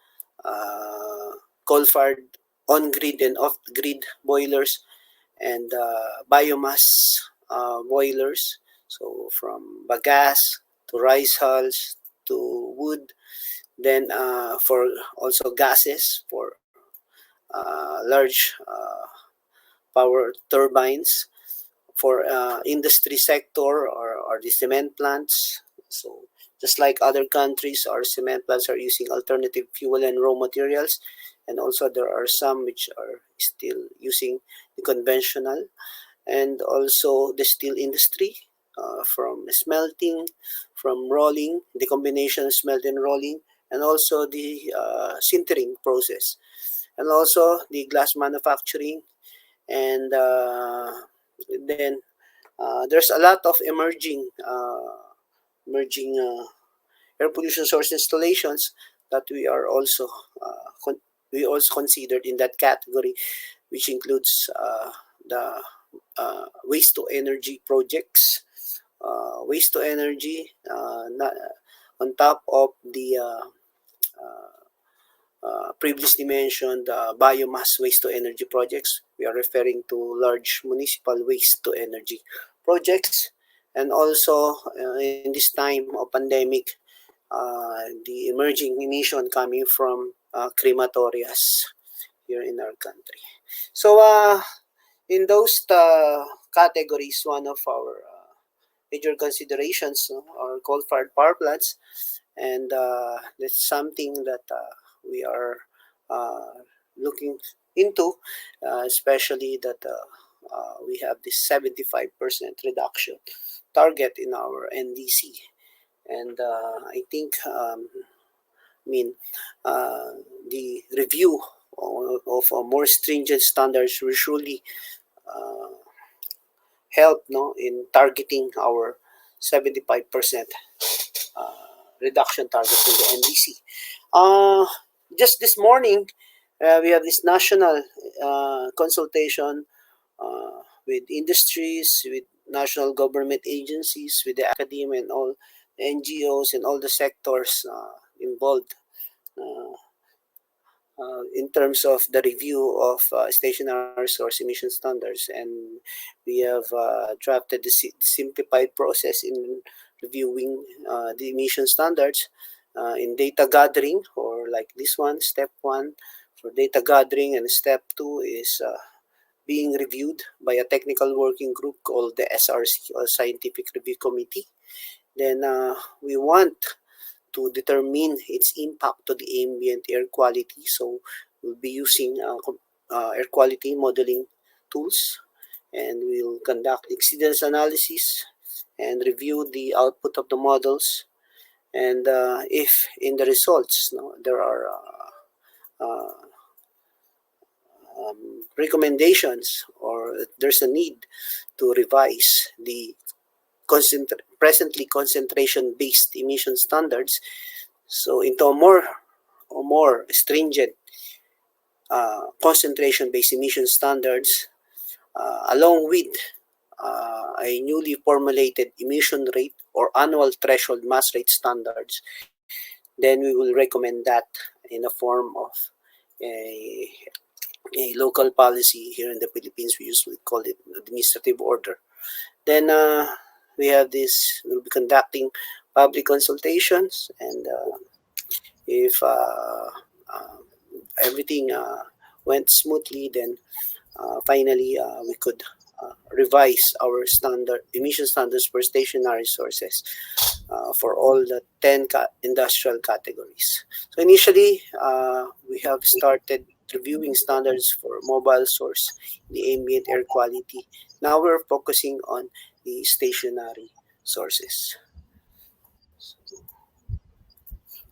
coal-fired on-grid and off-grid boilers, and biomass boilers. So from bagasse to rice hulls to wood. Then for also gases for large power turbines, for industry sector or the cement plants. So just like other countries, our cement plants are using alternative fuel and raw materials, and also there are some which are still using the conventional, and also the steel industry, from smelting, from rolling, the combination of smelt and rolling, and also the sintering process, and also the glass manufacturing, and then there's a lot of emerging air pollution source installations that we also considered in that category, which includes the waste to energy projects, waste to energy, on top of the previously mentioned biomass waste to energy projects. We are referring to large municipal waste to energy projects, and also in this time of pandemic, the emerging emission coming from crematorias here in our country. So in those categories, one of our major considerations are coal-fired power plants, and that's something that we are looking into, especially that we have this 75% reduction target in our NDC. And I think, the review of more stringent standards will surely help in targeting our 75% reduction target in the NDC. Just this morning, we have this national consultation with industries, with national government agencies, with the academia and all NGOs and all the sectors involved in terms of the review of stationary source emission standards. And we have drafted the simplified process in reviewing the emission standards in data gathering, or like this one, step 1 for data gathering, and step 2 is being reviewed by a technical working group called the SRC, or Scientific Review Committee. Then we want to determine its impact to the ambient air quality. So we'll be using air quality modeling tools, and we'll conduct exceedance analysis and review the output of the models. And if in the results there are recommendations, or there's a need to revise the presently concentration-based emission standards, so into a more stringent concentration-based emission standards, along with a newly formulated emission rate or annual threshold mass rate standards, then we will recommend that in a form of a local policy. Here in the Philippines, we usually call it administrative order. Then we have this, we'll be conducting public consultations, and if everything went smoothly, then finally we could revise our emission standards for stationary sources for all the 10 industrial categories. So initially, we have started reviewing standards for mobile source, the ambient air quality. Now we're focusing on the stationary sources.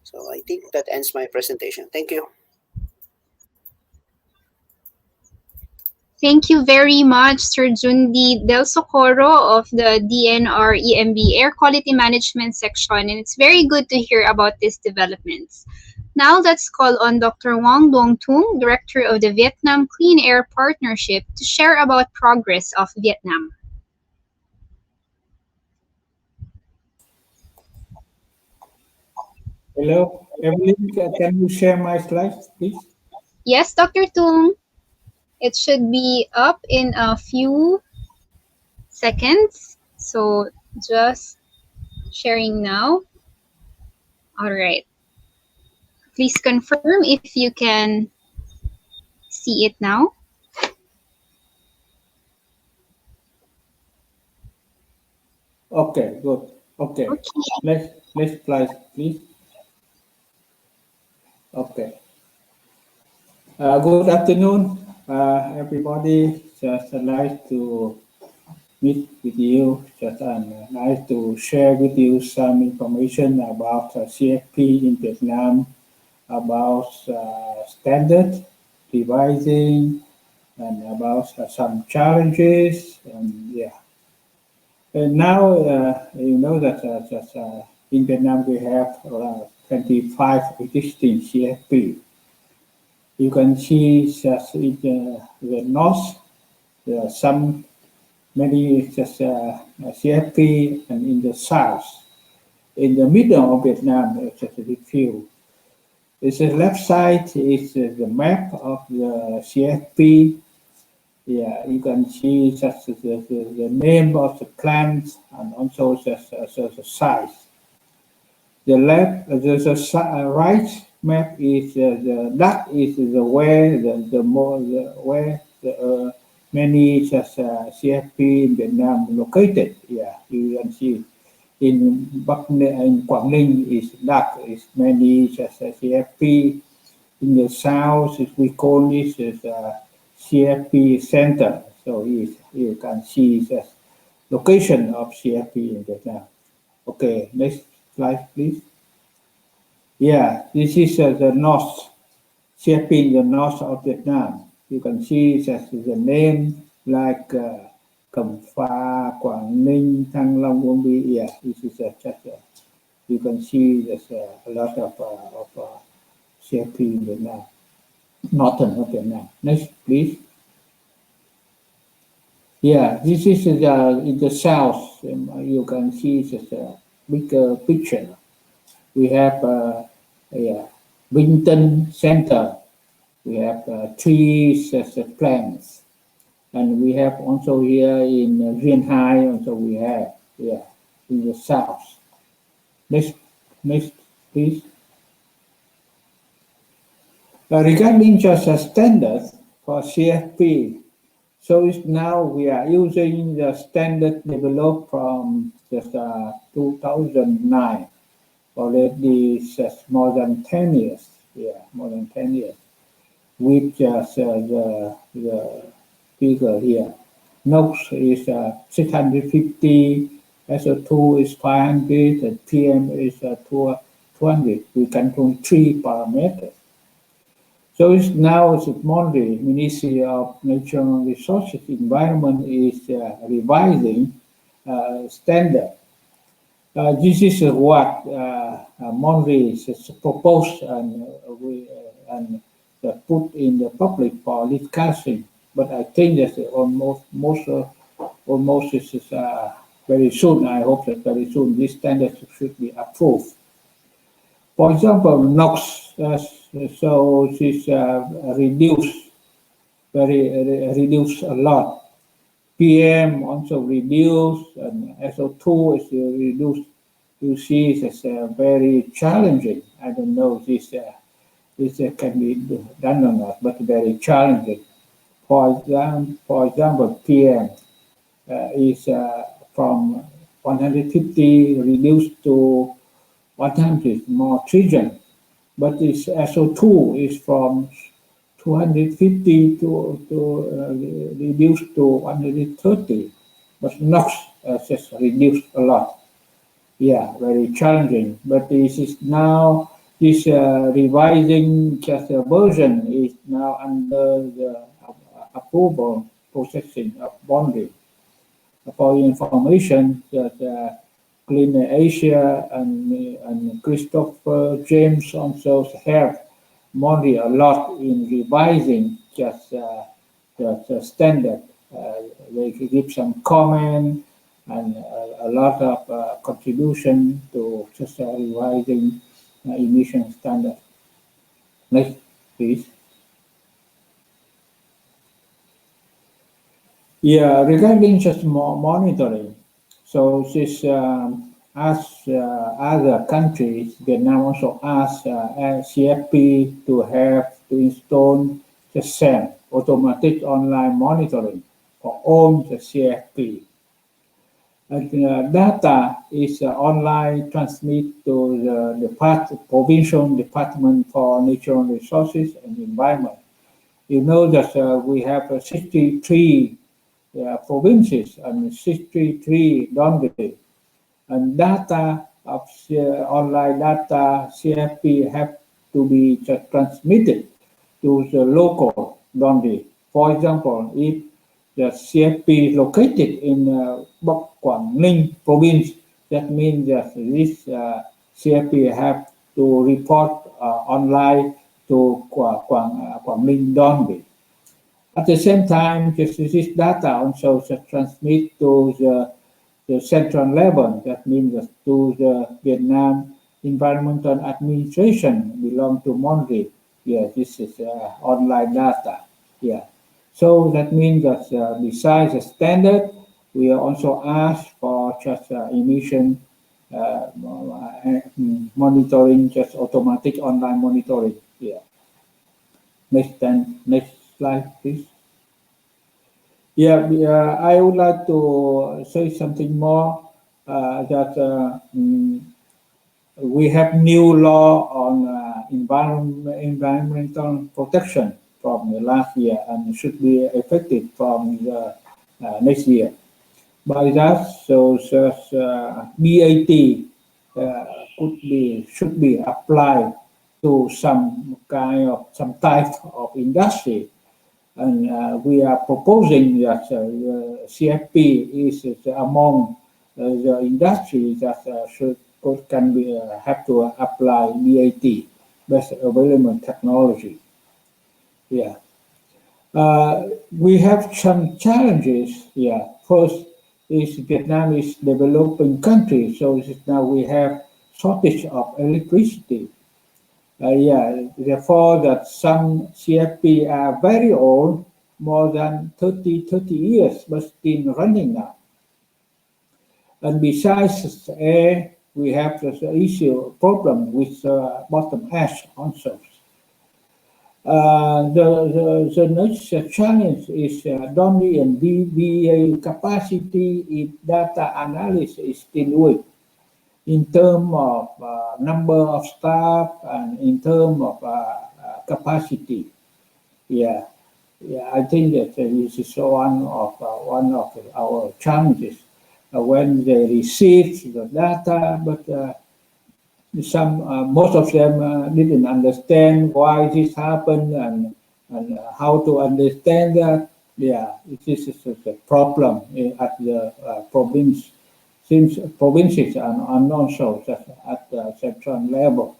So I think that ends my presentation. Thank you. Thank you very much, Sir Jundi Del Socorro of the DNR EMB Air Quality Management Section, and it's very good to hear about these developments. Now let's call on Dr. Wang Dong Tung, Director of the Vietnam Clean Air Partnership, to share about progress of Vietnam. Hello, Evelyn, can you share my slides, please? Yes, Dr. Tung. It should be up in a few seconds. So just sharing now. All right. Please confirm if you can see it now. Okay, good. Okay. Next slide, please. Okay. Good afternoon, everybody. Just like to meet with you. Just like to share with you some information about CFP in Vietnam, about standard revising, and about some challenges, and yeah. And now you know that in Vietnam we have 25 existing CFP. You can see just in the north, there are many CFP, and in the south. In the middle of Vietnam, there's just a few. It's the left side is the map of the CFP. Yeah, you can see just the name of the plants and also just the size. The left, the right map is the dark is the where where the many just CFP in Vietnam located. Yeah, you can see in Quảng Ninh is dark. Is many just CFP. In the south, we call this as CFP center. So you can see the location of CFP in Vietnam. Okay, next slide, please. Yeah, this is the north, CFP in the north of Vietnam. You can see that the name like Cẩm Phả, Quảng Ninh, Thăng Long, Uông Bí. Yeah, this is you can see there's a lot of CFP in Vietnam, northern of Vietnam. Next, please. Yeah, this is in the south. You can see it's a bigger picture. We have yeah, Winton Center. We have trees as plants, and we have also here in Rienhai. Also we have yeah in the south. Next, next, please. Regarding just a standard for CFP, so it's now we are using the standard developed from just 2009. Already just more than 10 years. Yeah, more than 10 years. With just the figure here. NOx is 650, SO2 is 500, and PM is 200. We can do three parameters. So it's now it's Monday, Ministry of Natural Resources Environment is revising standard. This is what Monday is proposed and put in the public for discussion. But I think that almost this is very soon. I hope that very soon this standard should be approved. For example, NOx, so this reduced, reduced a lot. PM also reduced, and SO2 is reduced. You see, it's very challenging. I don't know if this can be done or not, but very challenging. For example, PM is from 150 reduced to 100 more trillion, but this SO2 is from 250 to reduced to 130, but NOx just reduced a lot. Yeah, very challenging. But this is now this revising just a version is now under the approval processing of bonding. For information, that Clean Asia and Christopher James also have money a lot in revising just the standard. They give some comment and a lot of contribution to just revising emission standard. Next, please. Yeah, regarding just monitoring. So this as other countries, Vietnam also asked CFP to have to install the same automatic online monitoring for all the CFP. And data is online transmit to the provincial department for natural resources and environment. You know that we have 63 provinces and 63 boundaries. And data of online data CFP have to be transmitted to the local boundary. For example, if the CFP is located in Bắc Quảng Ninh province, that means that this CFP have to report online to Quảng Ninh boundary. At the same time, this data also transmit to the central level. That means to the Vietnam Environmental Administration belong to Monday. Yeah, this is online data. Yeah. So that means that besides the standard, we also ask for just emission monitoring, just automatic online monitoring. Yeah. Next slide, please. Yeah, I would like to say something more that we have new law on environmental protection from the last year and should be effective from the next year. By that, so BAT should be applied to some type of industry. And we are proposing that CFP is among the industries that have to apply BAT, best available technology. Yeah. We have some challenges. Yeah, first is Vietnam is developing country, so now we have shortage of electricity. Yeah, therefore that some CFP are very old, more than 30 years, but still running now. And besides air, we have this issue problem with bottom ash also. The next challenge is only in VBA capacity in data analysis is still weak in terms of number of staff and in terms of capacity. Yeah, yeah, I think that this is one of our challenges when they receive the data, but most of them didn't understand why this happened and how to understand that. Yeah, this is a problem at the province, since provinces and also at the central level.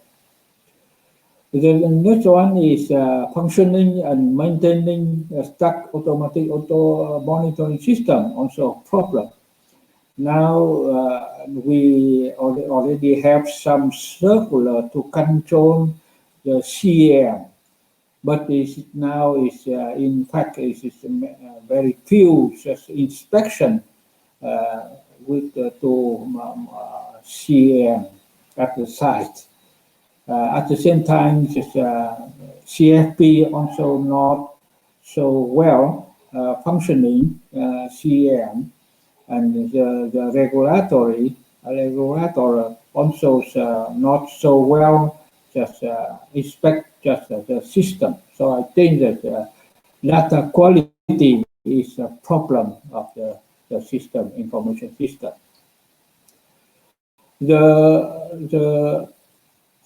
The next one is functioning and maintaining a stuck automatic auto monitoring system, also a problem. Now we already have some circular to control the CAM, but now is in fact is very few just inspection with CAM at the site. At the same time, CFP also not so well functioning CAM. And the regulator also not so well just inspect just the system. So I think that data quality is a problem of the system, information system. The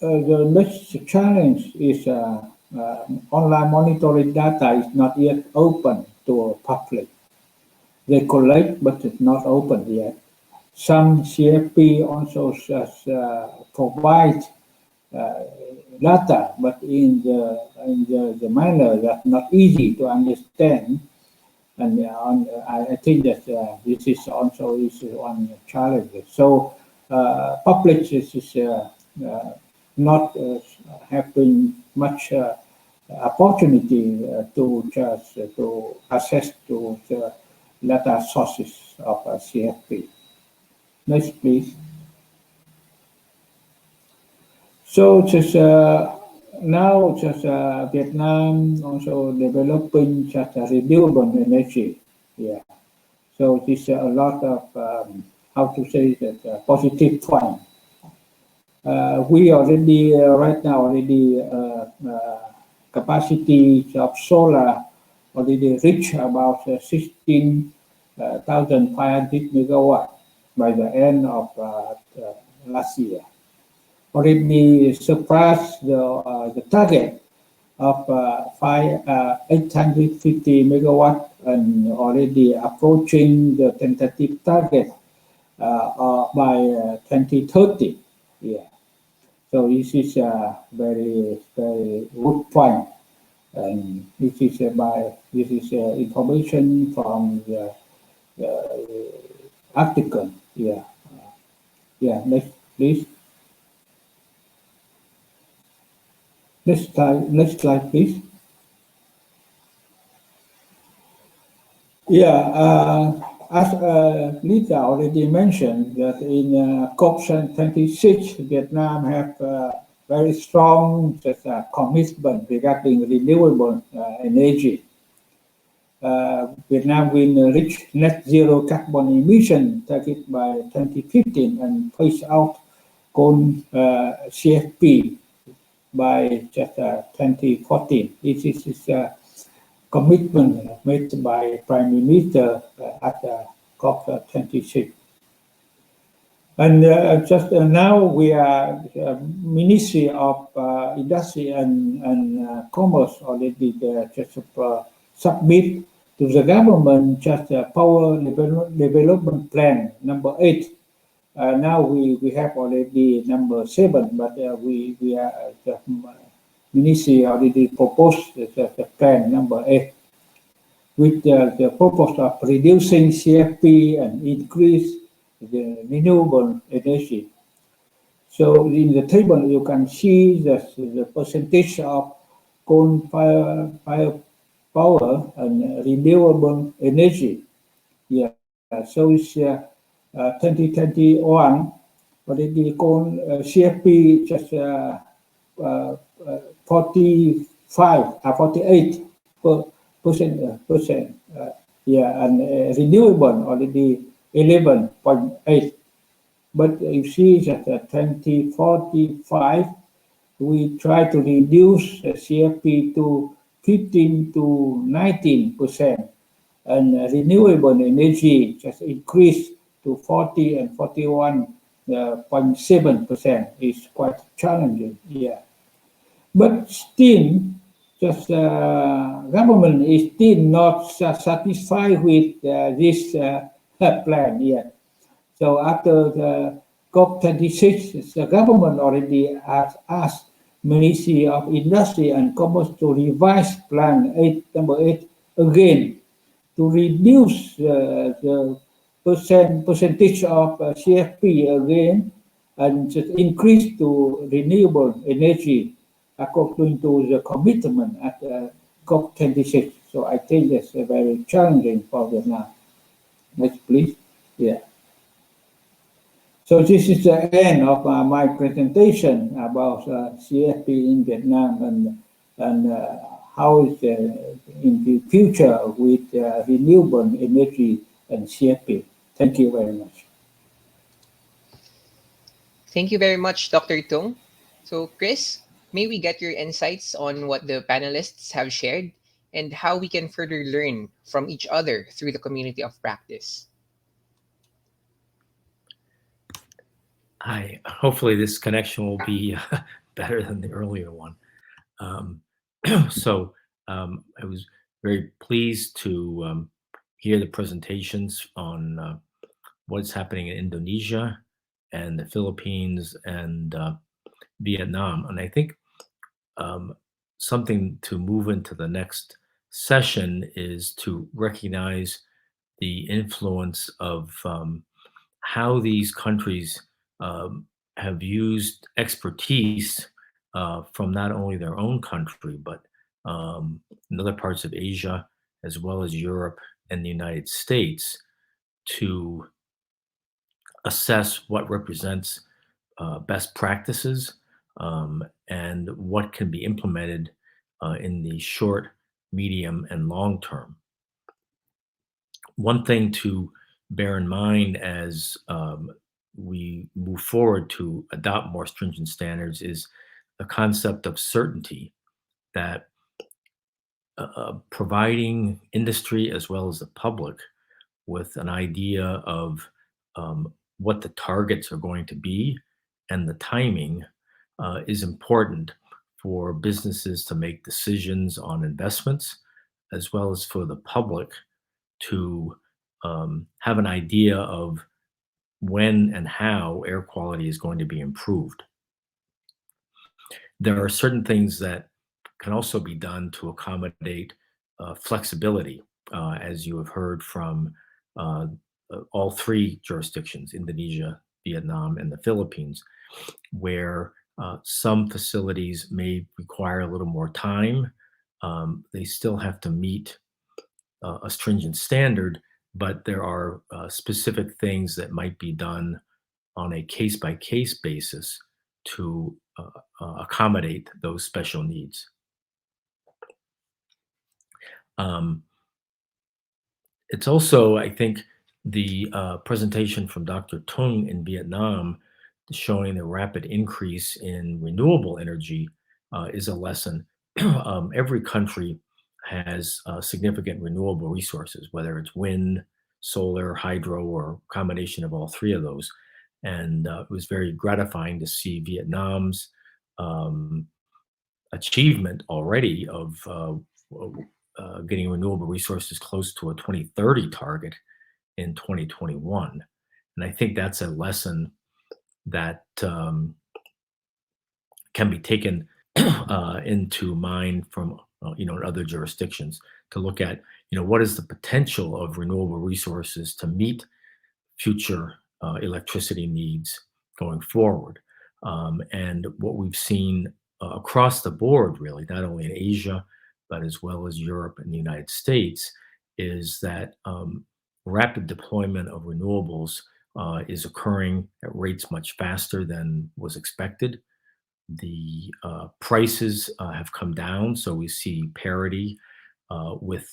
next challenge is online monitoring data is not yet open to public. They collect, but it's not open yet. Some CFP also provide data, but in the manner that's not easy to understand. And I think that this is also one challenge. So public is not having much opportunity to access to the data sources of CFP. Next, please. So now Vietnam also developing renewable energy. Yeah. So this a lot of how to say that positive point. We already right now already capacity of solar already reach about 16,500 megawatt by the end of last year. Already surpassed the target of 850 megawatt and already approaching the tentative target by 2030. Yeah. So this is a very good point. And this is information from the article. Yeah, yeah. Next, please. Next slide, please. Yeah, as Lisa already mentioned, that in COP26, Vietnam have very strong commitment regarding renewable energy. Vietnam will reach net zero carbon emission target by 2015 and phase out coal CFP by just 2014. This is a commitment made by Prime Minister at COP26. And just now we are Ministry of Industry and Commerce already just submit to the government just a power development plan number 8. Now we have already number 7, but we are the Ministry already proposed the plan number 8. with the purpose of reducing CFP and increase the renewable energy. So in the table, you can see the percentage of coal-fired power and renewable energy. Yeah, so it's 2021 already coal CFP just 45, 48 percent. Yeah, and renewable already 11.8. But you see that 2045, we try to reduce the CFP to 15 to 19%, and renewable energy just increased to 40 and 41.7%. Is quite challenging. Yeah, but still, just government is still not satisfied with this plan yet. So after the COP26, the government already has asked Ministry of Industry and Commerce to revise Plan 8, number 8 again to reduce the percentage of CFP again and just increase to renewable energy according to the commitment at COP26. So I think that's very challenging for Vietnam. Next, please. Yeah. So this is the end of my presentation about CFP in Vietnam and how it's in the future with renewable energy and CFP. Thank you very much. Thank you very much, Dr. Tung. So, Chris, may we get your insights on what the panelists have shared and how we can further learn from each other through the community of practice? Hi. Hopefully, this connection will be better than the earlier one. So I was very pleased to hear the presentations on what's happening in Indonesia and the Philippines and Vietnam. And I think something to move into the next session is to recognize the influence of how these countries have used expertise from not only their own country, but in other parts of Asia, as well as Europe and the United States, to assess what represents best practices and what can be implemented in the short, medium, and long term. One thing to bear in mind as we move forward to adopt more stringent standards is the concept of certainty, that providing industry as well as the public with an idea of what the targets are going to be and the timing is important for businesses to make decisions on investments, as well as for the public to have an idea of when and how air quality is going to be improved. There are certain things that can also be done to accommodate flexibility, as you have heard from all three jurisdictions, Indonesia, Vietnam, and the Philippines, where some facilities may require a little more time. They still have to meet a stringent standard, but there are specific things that might be done on a case-by-case basis to accommodate those special needs. It's also, I think, the presentation from Dr. Tung in Vietnam showing the rapid increase in renewable energy is a lesson. Every country has significant renewable resources, whether it's wind, solar, hydro, or a combination of all three of those. And it was very gratifying to see Vietnam's achievement already of getting renewable resources close to a 2030 target in 2021. And I think that's a lesson that can be taken into mind from in other jurisdictions to look at, what is the potential of renewable resources to meet future electricity needs going forward. And what we've seen across the board, really, not only in Asia, but as well as Europe and the United States, is that rapid deployment of renewables is occurring at rates much faster than was expected. The prices have come down, so we see parity with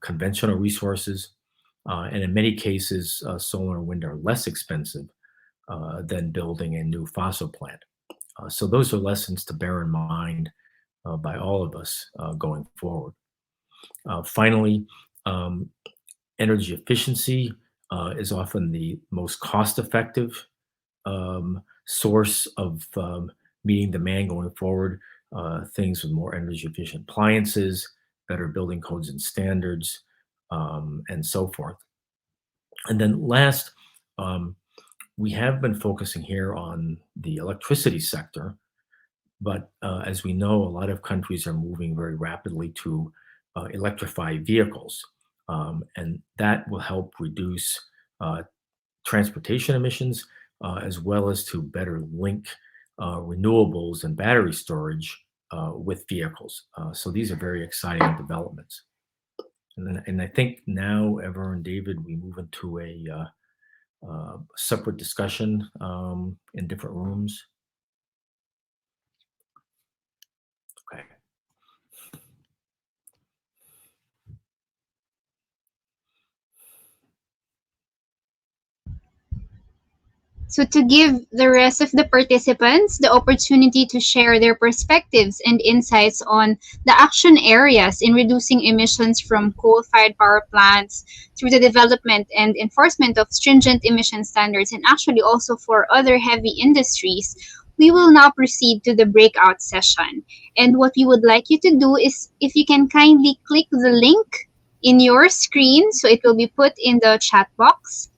conventional resources. And in many cases, solar and wind are less expensive than building a new fossil plant. So those are lessons to bear in mind by all of us going forward. Finally, energy efficiency is often the most cost-effective source of meeting demand going forward. Things with more energy-efficient appliances, better building codes and standards, and so forth. And then last, we have been focusing here on the electricity sector, but as we know, a lot of countries are moving very rapidly to electrify vehicles, and that will help reduce transportation emissions, as well as to better link renewables and battery storage with vehicles. So these are very exciting developments. And I think now, Ever and David, we move into a separate discussion in different rooms. Okay. So, to give the rest of the participants the opportunity to share their perspectives and insights on the action areas in reducing emissions from coal-fired power plants through the development and enforcement of stringent emission standards, and actually also for other heavy industries, we will now proceed to the breakout session. And what we would like you to do is, if you can kindly click the link in your screen, so it will be put in the chat box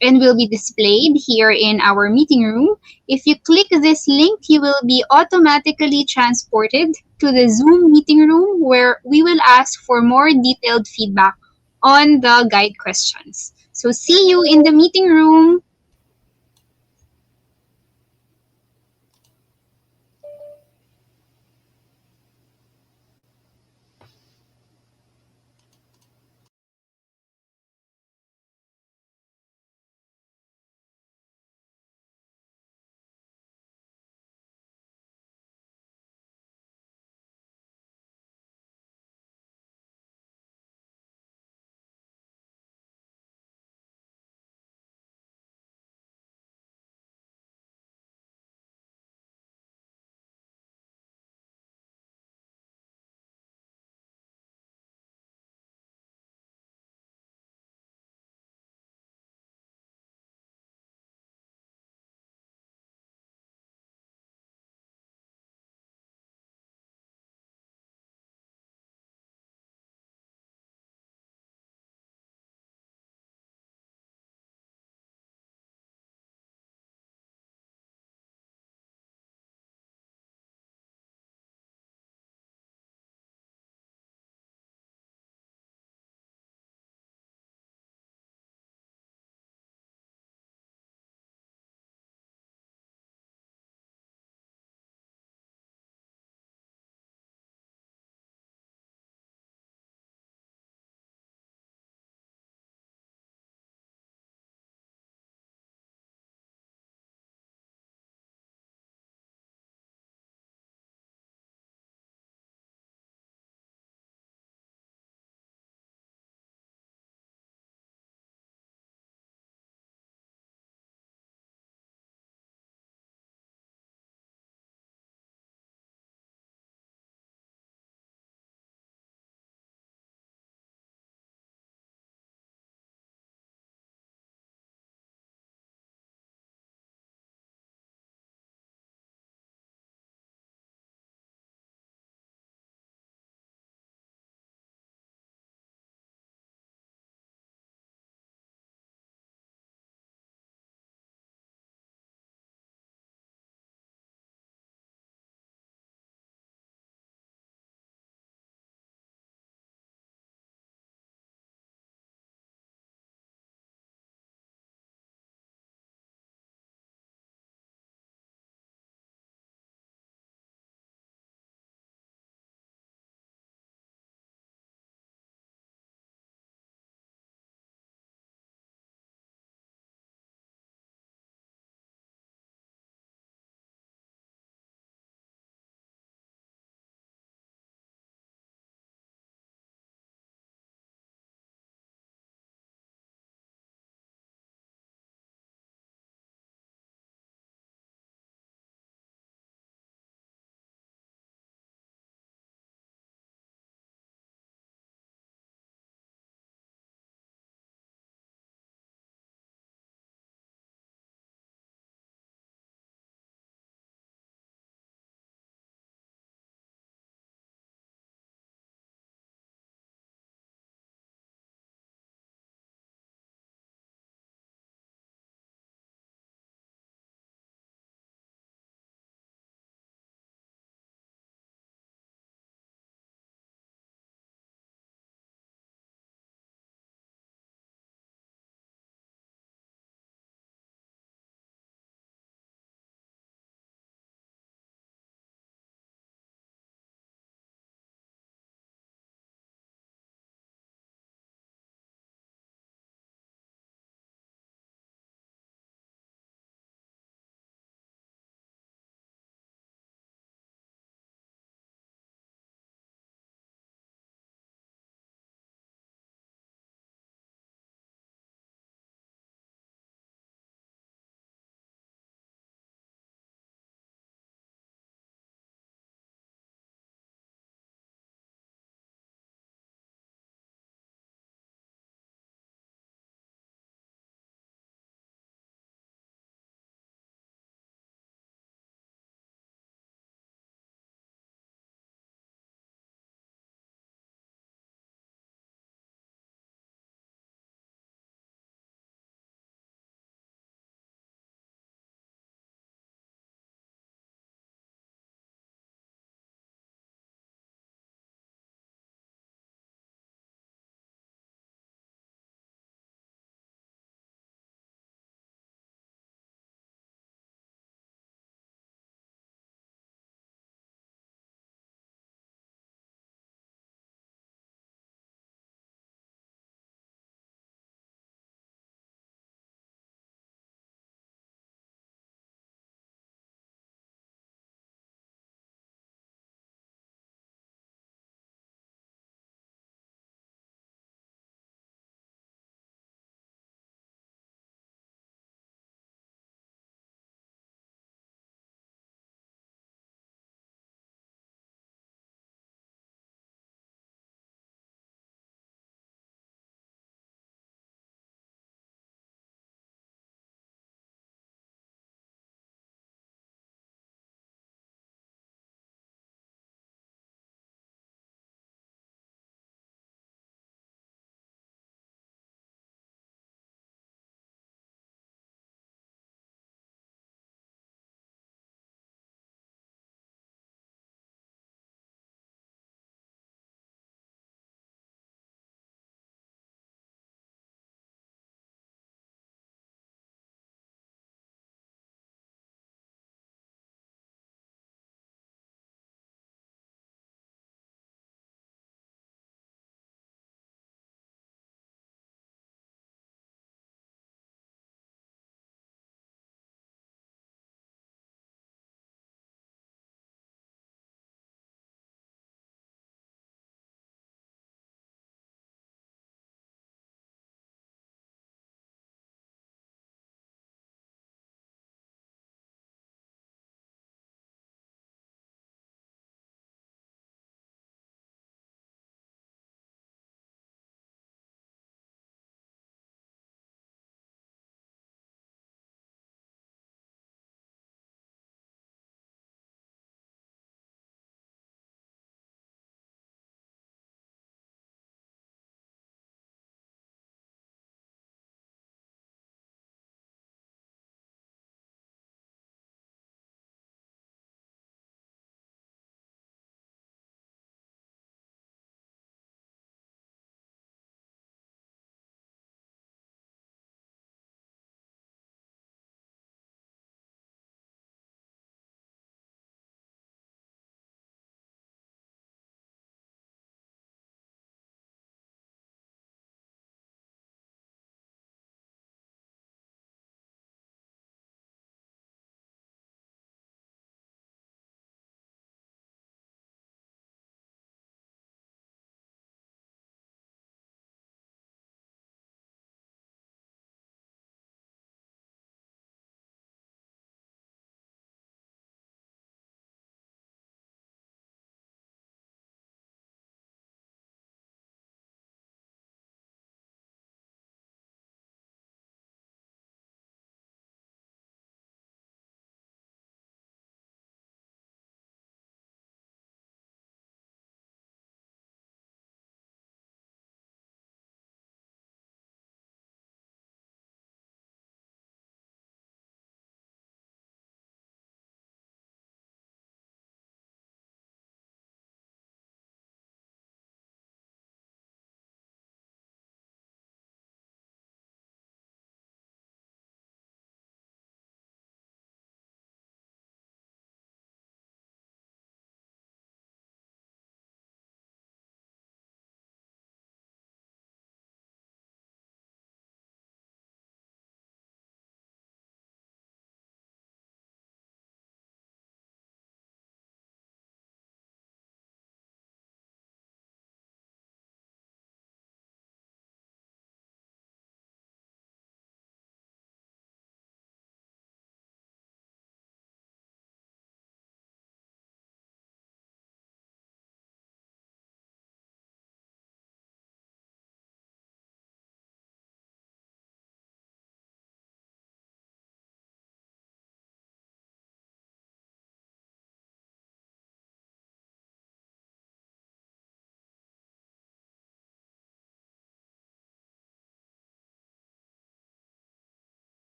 and will be displayed here in our meeting room. If you click this link, you will be automatically transported to the Zoom meeting room, where we will ask for more detailed feedback on the guide questions. So see you in the meeting room.